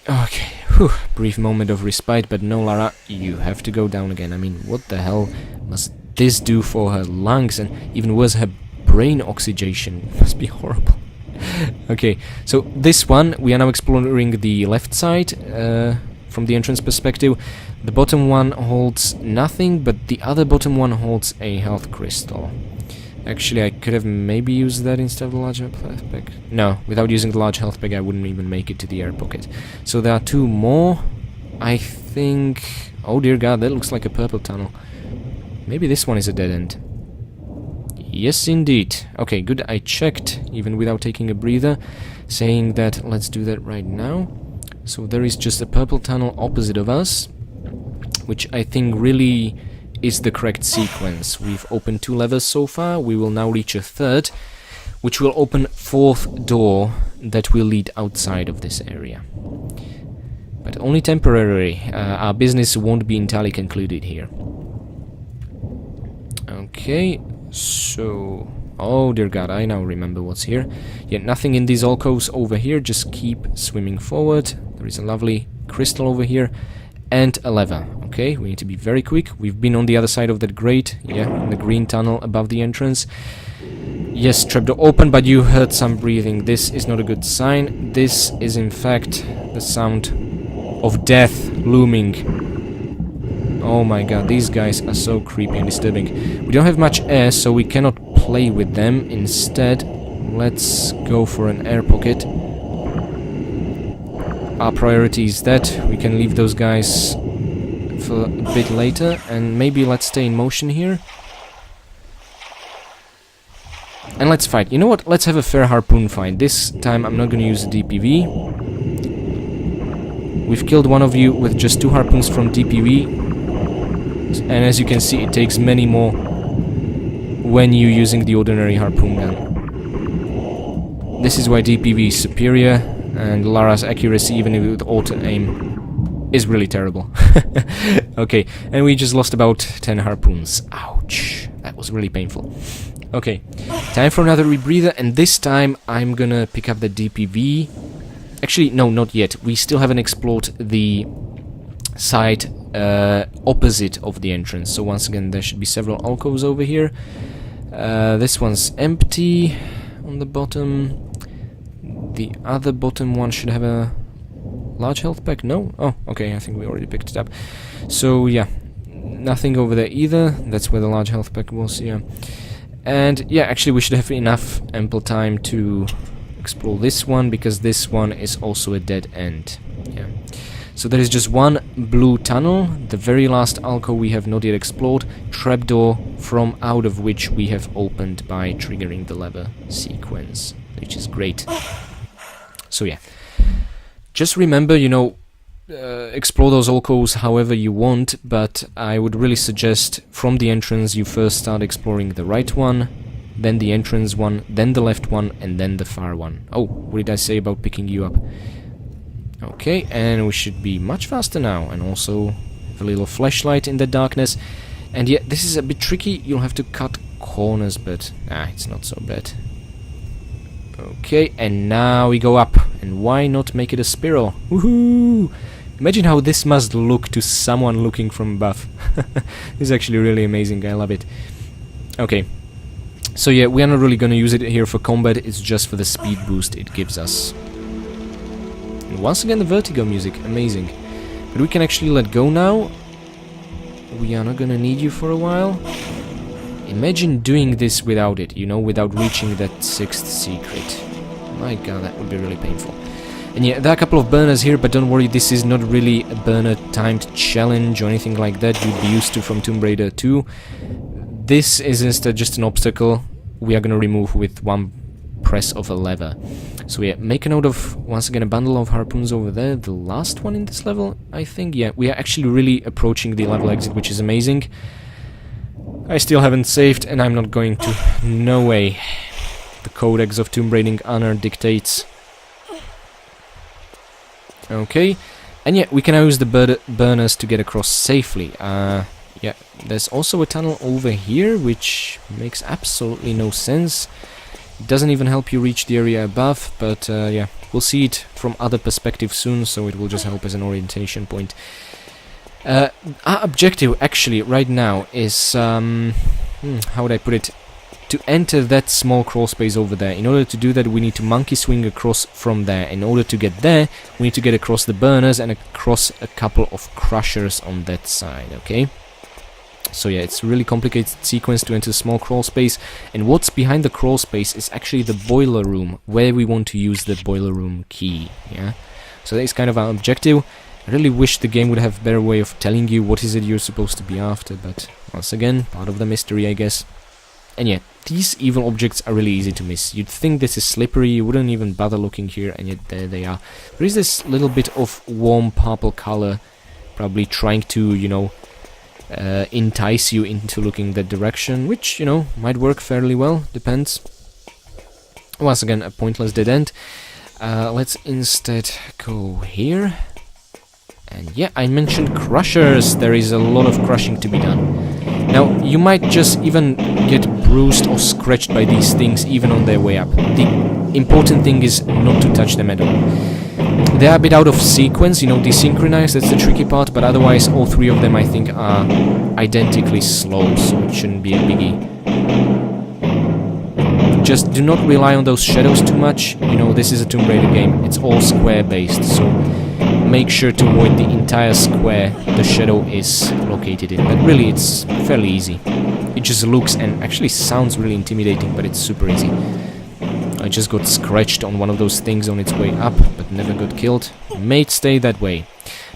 Okay, Whew, brief moment of respite, but no, Lara, you have to go down again. I mean, what the hell must this do for her lungs, and even worse, her brain oxygenation? It must be horrible. Okay, so this one, we are now exploring the left side, from the entrance perspective. The bottom one holds nothing, but the other bottom one holds a health crystal. Actually, I could have maybe used that instead of the large health pack. No, without using the large health pack, I wouldn't even make it to the air pocket. So there are two more. I think... Oh dear god, that looks like a purple tunnel. Maybe this one is a dead end. Yes, indeed. Okay, good. I checked, even without taking a breather, saying that let's do that right now. So there is just a purple tunnel opposite of us, which I think really is the correct sequence. We've opened 2 levers so far. We will now reach a 3rd, which will open 4th door that will lead outside of this area. But only temporarily. Our business won't be entirely concluded here. Okay, so... Oh dear god, I now remember what's here. Yeah, nothing in these alcoves over here, just keep swimming forward. There is a lovely crystal over here, and a lever. Okay, we need to be very quick. We've been on the other side of that grate, yeah, in the green tunnel above the entrance. Yes, trapdoor open, but you heard some breathing. This is not a good sign. This is in fact the sound of death looming. Oh my god, these guys are so creepy and disturbing. We don't have much air, so we cannot play with them. Instead, let's go for an air pocket. Our priority is that. We can leave those guys for a bit later, and maybe let's stay in motion here. And let's fight. You know what? Let's have a fair harpoon fight. This time I'm not going to use a DPV. We've killed one of you with just 2 harpoons from DPV. And as you can see, it takes many more when you're using the ordinary harpoon gun. This is why DPV is superior, and Lara's accuracy, even with auto-aim, is really terrible. Okay, and we just lost about 10 harpoons. Ouch, that was really painful. Okay, time for another rebreather, and this time I'm gonna pick up the DPV. Actually, no, not yet. We still haven't explored the side opposite of the entrance. So once again, there should be several alcoves over here. This one's empty on the bottom. The other bottom one should have a large health pack. No? Oh, okay, I think we already picked it up. So yeah, nothing over there either. That's where the large health pack was, yeah. And yeah, actually we should have enough ample time to explore this one, because this one is also a dead end. Yeah. So there is just one blue tunnel, the very last alcove we have not yet explored, trapdoor from out of which we have opened by triggering the lever sequence, which is great. So yeah, just remember, you know, explore those alcoves however you want, but I would really suggest from the entrance you first start exploring the right one, then the entrance one, then the left one, and then the far one. Oh, what did I say about picking you up? Okay, and we should be much faster now, and also have a little flashlight in the darkness. And yeah, this is a bit tricky, you'll have to cut corners, but it's not so bad. Okay, and now we go up, and why not make it a spiral? Woohoo! Imagine how this must look to someone looking from above. This is actually really amazing, I love it. Okay, so yeah, we are not really gonna use it here for combat, it's just for the speed boost it gives us. And once again the vertigo music, amazing. But we can actually let go now. We are not gonna need you for a while. Imagine doing this without it, you know, without reaching that 6th secret. My god, that would be really painful. And yeah, there are a couple of burners here, but don't worry, this is not really a burner timed challenge or anything like that you'd be used to from Tomb Raider 2. This is instead just an obstacle we are gonna remove with one press of a lever. So yeah, make a note of, once again, a bundle of harpoons over there, the last one in this level, I think. Yeah, we are actually really approaching the level exit, which is amazing. I still haven't saved, and I'm not going to. No way. The Codex of Tomb Raiding Honor dictates. Okay, and yeah, we can now use the burners to get across safely. Yeah, there's also a tunnel over here, which makes absolutely no sense. It doesn't even help you reach the area above, but yeah, we'll see it from other perspectives soon, so it will just help as an orientation point. Our objective, actually, right now is, how would I put it? To enter that small crawl space over there. In order to do that, we need to monkey swing across from there. In order to get there, we need to get across the burners and across a couple of crushers on that side, okay? So yeah, it's a really complicated sequence to enter a small crawl space, and what's behind the crawl space is actually the boiler room, where we want to use the boiler room key, yeah? So that is kind of our objective. I really wish the game would have a better way of telling you what is it you're supposed to be after, but once again, part of the mystery, I guess. And yeah, these evil objects are really easy to miss. You'd think this is slippery, you wouldn't even bother looking here, and yet there they are. There is this little bit of warm purple color, probably trying to, you know, entice you into looking that direction, which, you know, might work fairly well, depends. Once again, a pointless dead end. Let's instead go here. And yeah, I mentioned crushers. There is a lot of crushing to be done. Now, you might just even get bruised or scratched by these things even on their way up. The important thing is not to touch them at all. They are a bit out of sequence, you know, desynchronized, that's the tricky part, but otherwise all three of them I think are identically slow, so it shouldn't be a biggie. Just do not rely on those shadows too much. You know, this is a Tomb Raider game, it's all square based, so make sure to avoid the entire square the shadow is located in. But really, it's fairly easy. It just looks and actually sounds really intimidating, but it's super easy. I just got scratched on one of those things on its way up, but never got killed. May stay that way.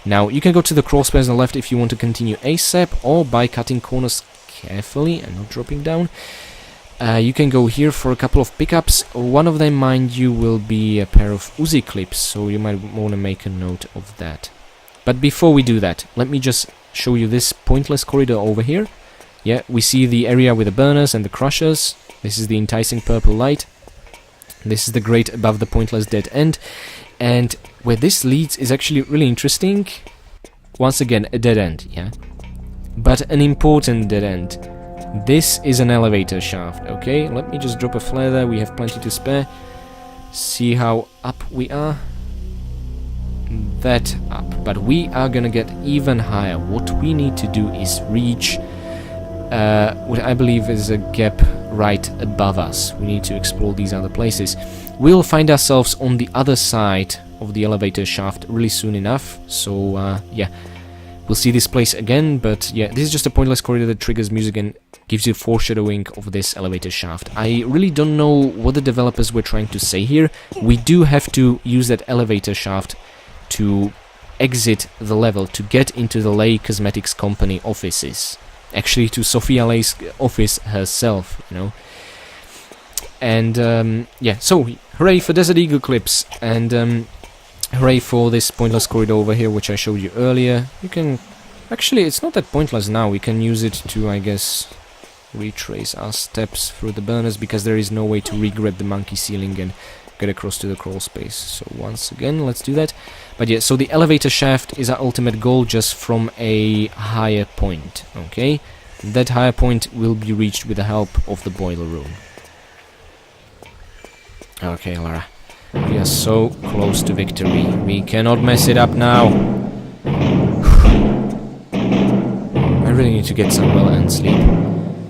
Now, you can go to the crawl space on the left if you want to continue ASAP, or by cutting corners carefully and not dropping down. You can go here for a couple of pickups. One of them, mind you, will be a pair of Uzi clips, so you might want to make a note of that. But before we do that, let me just show you this pointless corridor over here. Yeah, we see the area with the burners and the crushers. This is the enticing purple light. This is the grate above the pointless dead end. And where this leads is actually really interesting. Once again, a dead end, yeah? But an important dead end. This is an elevator shaft, okay? Let me just drop a flare there, we have plenty to spare. See how up we are? That up. But we are gonna get even higher. What we need to do is reach what I believe is a gap right above us. We need to explore these other places. We'll find ourselves on the other side of the elevator shaft really soon enough. So, yeah. We'll see this place again, but yeah, this is just a pointless corridor that triggers music and gives you foreshadowing of this elevator shaft. I really don't know what the developers were trying to say here. We do have to use that elevator shaft to exit the level, to get into the Leigh Cosmetics Company offices. Actually, to Sophia Leigh's office herself, you know. And, yeah, so, hooray for Desert Eagle clips, and, hooray for this pointless corridor over here, which I showed you earlier. You can... Actually, it's not that pointless now. We can use it to, I guess, retrace our steps through the burners, because there is no way to re-grab the monkey ceiling and get across to the crawl space. So once again, let's do that. But yeah, so the elevator shaft is our ultimate goal, just from a higher point, okay? That higher point will be reached with the help of the boiler room. Okay, Lara. We are so close to victory. We cannot mess it up now. I really need to get some well-earned sleep.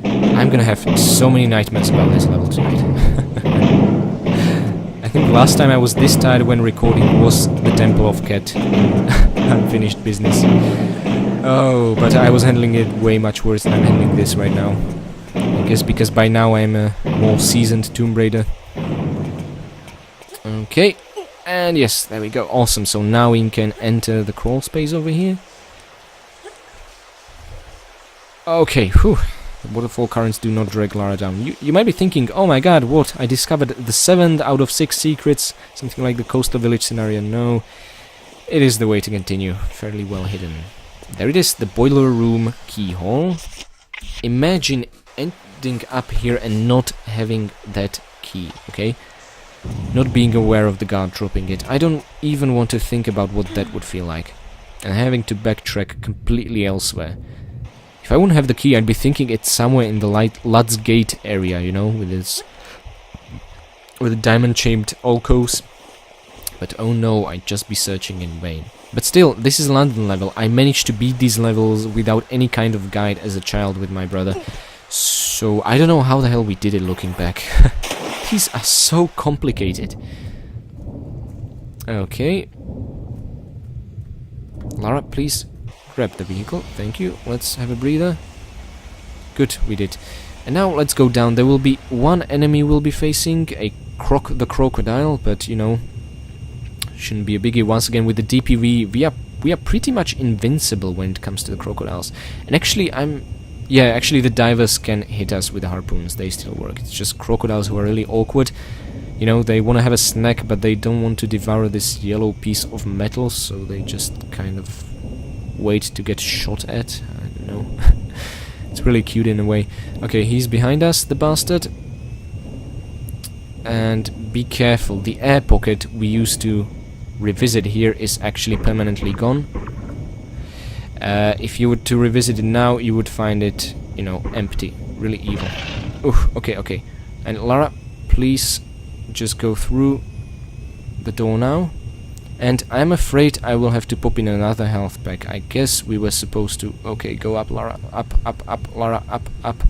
I'm gonna have so many nightmares about this level tonight. I think last time I was this tired when recording was the Temple of Cat. Unfinished business. Oh, but I was handling it way much worse than I'm handling this right now. I guess because by now I'm a more seasoned Tomb Raider. Okay, and yes, there we go, awesome. So now we can enter the crawl space over here. Okay, whew. The waterfall currents do not drag Lara down. You might be thinking, oh my god, what? I discovered the 7th out of 6 secrets, something like the coastal village scenario. No, it is the way to continue, fairly well hidden. There it is, the boiler room keyhole. Imagine ending up here and not having that key, okay? Not being aware of the guard dropping it. I don't even want to think about what that would feel like. And having to backtrack completely elsewhere. If I wouldn't have the key, I'd be thinking it's somewhere in the Lud's Gate area, you know, with its with diamond-shaped alcoves. But oh no, I'd just be searching in vain. But still, this is London level. I managed to beat these levels without any kind of guide as a child with my brother. So, I don't know how the hell we did it looking back. These are so complicated. Okay. Lara, please grab the vehicle. Thank you. Let's have a breather. Good, we did. And now let's go down. There will be one enemy we'll be facing, the crocodile, but you know, shouldn't be a biggie. Once again, with the DPV, we are pretty much invincible when it comes to the crocodiles. And actually, actually the divers can hit us with the harpoons. They still work. It's just crocodiles who are really awkward. You know, they want to have a snack, but they don't want to devour this yellow piece of metal, so they just kind of wait to get shot at. I don't know. It's really cute in a way. Okay, he's behind us, the bastard. And be careful, the air pocket we used to revisit here is actually permanently gone. If you were to revisit it now, you would find it, you know, empty. Really evil. Oof, okay. And Lara, please just go through the door now. And I'm afraid I will have to pop in another health pack. I guess we were supposed to... Okay, go up, Lara. Up, Lara, up.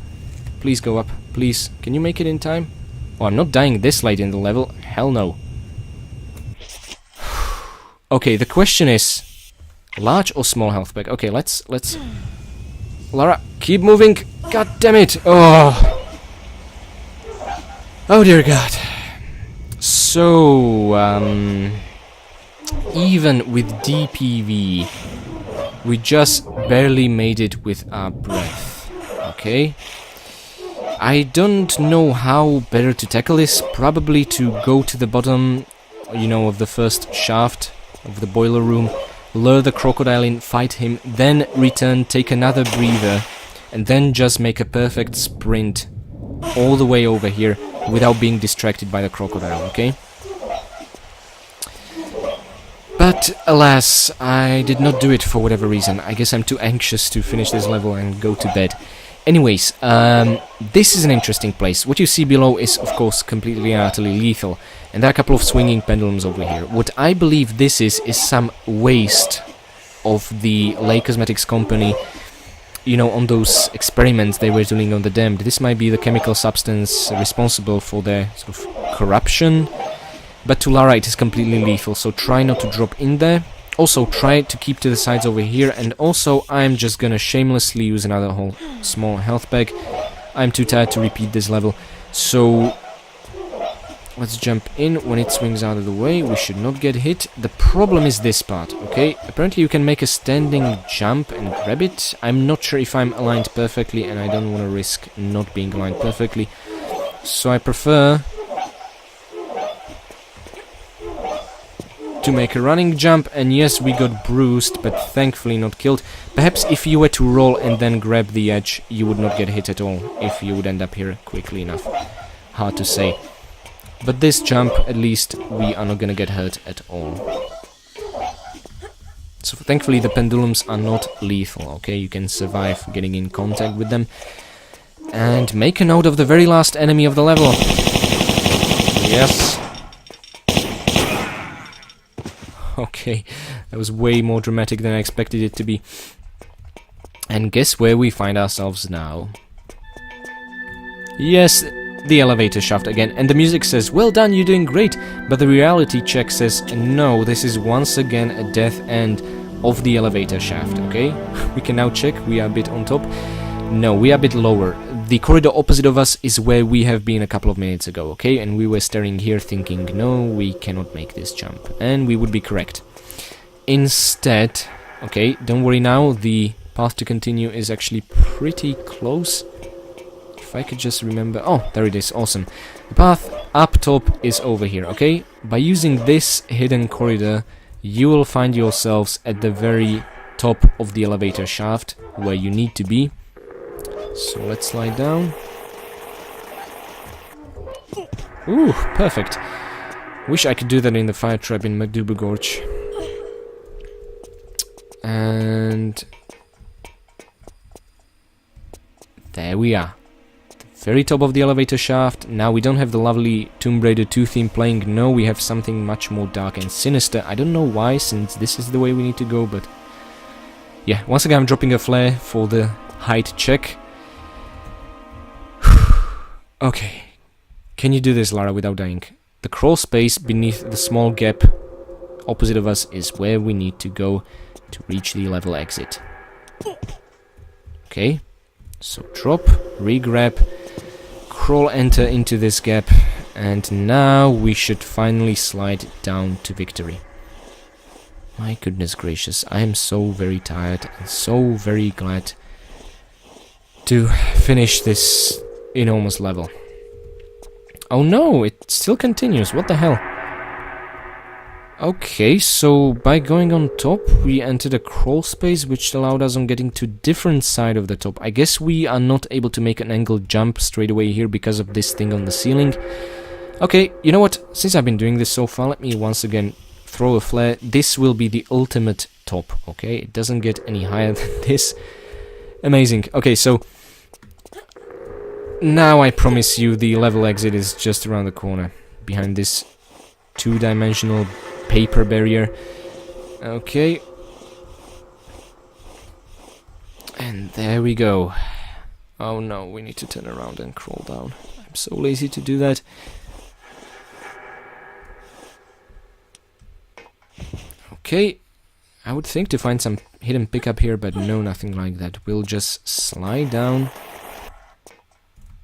Please go up. Please. Can you make it in time? Oh, I'm not dying this late in the level. Hell no. Okay, the question is... large or small health pack? Okay, let's... Lara, keep moving! God damn it! Oh! Oh dear God. So, even with DPV, we just barely made it with our breath. Okay? I don't know how better to tackle this. Probably to go to the bottom, you know, of the first shaft of the boiler room, lure the crocodile in, fight him, then return, take another breather, and then just make a perfect sprint all the way over here without being distracted by the crocodile, okay? But alas, I did not do it for whatever reason. I guess I'm too anxious to finish this level and go to bed. Anyways, this is an interesting place. What you see below is, of course, completely and utterly lethal. And there are a couple of swinging pendulums over here. What I believe this is some waste of the Leigh Cosmetics company, you know, on those experiments they were doing on the damned. This might be the chemical substance responsible for their sort of corruption. But to Lara it is completely lethal, so try not to drop in there. Also try to keep to the sides over here, and also I'm just gonna shamelessly use another whole small health pack. I'm too tired to repeat this level, so let's jump in. When it swings out of the way, we should not get hit. The problem is this part, okay? Apparently you can make a standing jump and grab it. I'm not sure if I'm aligned perfectly, and I don't want to risk not being aligned perfectly, so I prefer to make a running jump. And yes, we got bruised, but thankfully not killed. Perhaps if you were to roll and then grab the edge, you would not get hit at all, if you would end up here quickly enough. Hard to say. But this jump, at least, we are not gonna get hurt at all. So thankfully the pendulums are not lethal, okay? You can survive getting in contact with them. And make a note of the very last enemy of the level. Yes. Okay, that was way more dramatic than I expected it to be. And guess where we find ourselves now? Yes, the elevator shaft again. And the music says, well done, you're doing great. But the reality check says, no, this is once again a death end of the elevator shaft, okay? We can now check, we are a bit on top. No, we are a bit lower. The corridor opposite of us is where we have been a couple of minutes ago, okay? And we were staring here thinking, no, we cannot make this jump. And we would be correct. Instead, okay, don't worry now, the path to continue is actually pretty close. If I could just remember... oh, there it is, awesome. The path up top is over here, okay? By using this hidden corridor, you will find yourselves at the very top of the elevator shaft, where you need to be. So let's slide down. Ooh, perfect. Wish I could do that in the fire trap in McDouble Gorge. And... there we are. The very top of the elevator shaft. Now we don't have the lovely Tomb Raider 2 theme playing. No, we have something much more dark and sinister. I don't know why, since this is the way we need to go, but yeah, once again I'm dropping a flare for the height check. Okay, can you do this, Lara, without dying? The crawl space beneath the small gap opposite of us is where we need to go to reach the level exit. Okay, so drop, re-grab, crawl, enter into this gap, and now we should finally slide down to victory. My goodness gracious, I am so very tired and so very glad to finish this enormous level. Oh no, it still continues, what the hell? Okay, so by going on top, we entered a crawl space which allowed us on getting to different side of the top. I guess we are not able to make an angled jump straight away here because of this thing on the ceiling. Okay, you know what? Since I've been doing this so far, let me once again throw a flare. This will be the ultimate top, okay? It doesn't get any higher than this. Amazing. Okay, so now I promise you the level exit is just around the corner, behind this two-dimensional paper barrier. Okay. And there we go. Oh no, we need to turn around and crawl down. I'm so lazy to do that. Okay. I would think to find some hidden pickup here, but no, nothing like that. We'll just slide down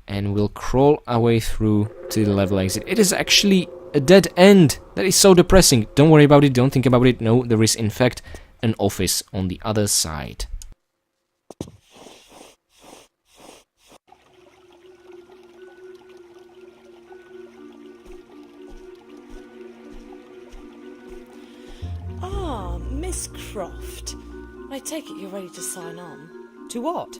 and we'll crawl our way through to the level exit. It is actually a dead end. That is so depressing. Don't worry about it, don't think about it. No, there is in fact an office on the other side. Ah, Miss Croft. I take it you're ready to sign on. To what?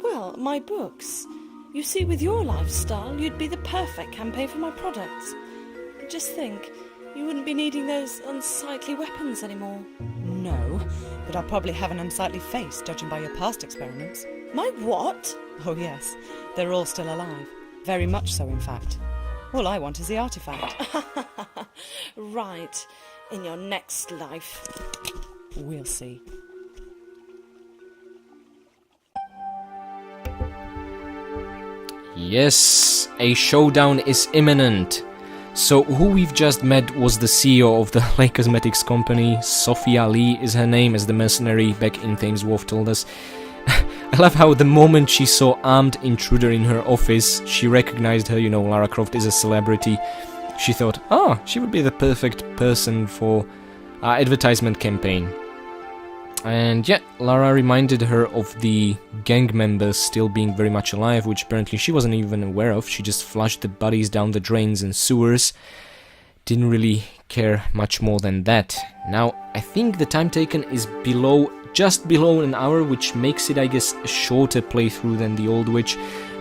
Well, my books. You see, with your lifestyle, you'd be the perfect campaign for my products. Just think, you wouldn't be needing those unsightly weapons anymore. No, but I'll probably have an unsightly face, judging by your past experiments. My what? Oh yes, they're all still alive. Very much so, in fact. All I want is the artifact. Right, in your next life. We'll see. Yes, a showdown is imminent. So who we've just met was the CEO of the Leigh Cosmetics company. Sophia Leigh is her name, as the mercenary back in Thames Wharf told us. I love how the moment she saw armed intruder in her office, she recognized her, you know, Lara Croft is a celebrity. She thought, oh, she would be the perfect person for our advertisement campaign. And yeah, Lara reminded her of the gang members still being very much alive, which apparently she wasn't even aware of. She just flushed the bodies down the drains and sewers. Didn't really care much more than that. Now, I think the time taken is just below an hour, which makes it, I guess, a shorter playthrough than the old witch.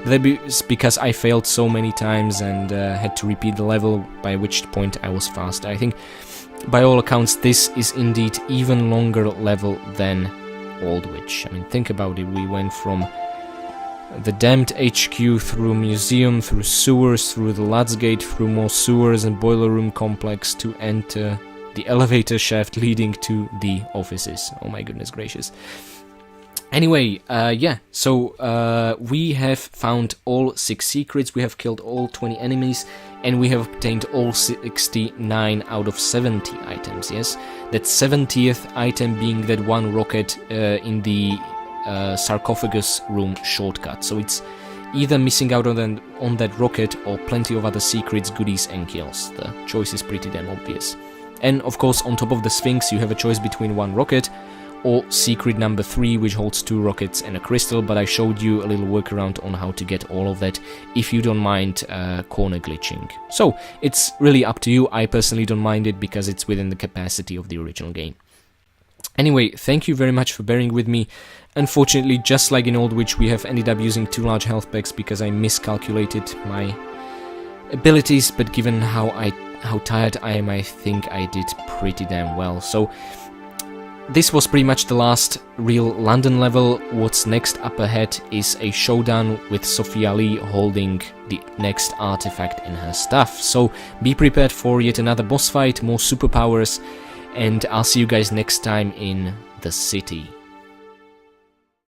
That is because I failed so many times and had to repeat the level, by which point I was faster. I think by all accounts, this is indeed even longer level than Old Witch. I mean, think about it. We went from the Damned HQ through museum, through sewers, through the Lads Gate, through more sewers and boiler room complex to enter the elevator shaft leading to the offices. Oh my goodness gracious. Anyway, yeah, so we have found all 6 secrets, we have killed all 20 enemies, and we have obtained all 69 out of 70 items, yes? That 70th item being that one rocket in the sarcophagus room shortcut. So it's either missing out on that rocket or plenty of other secrets, goodies and kills. The choice is pretty damn obvious. And of course, on top of the Sphinx, you have a choice between one rocket or secret number 3, which holds 2 rockets and a crystal, but I showed you a little workaround on how to get all of that, if you don't mind corner glitching. So, it's really up to you. I personally don't mind it because it's within the capacity of the original game. Anyway, thank you very much for bearing with me. Unfortunately, just like in Old Witch, we have ended up using 2 large health packs because I miscalculated my abilities, but given how tired I am, I think I did pretty damn well. So, this was pretty much the last real London level. What's next up ahead is a showdown with Sophia Leigh holding the next artifact in her stuff. So be prepared for yet another boss fight, more superpowers, and I'll see you guys next time in the city.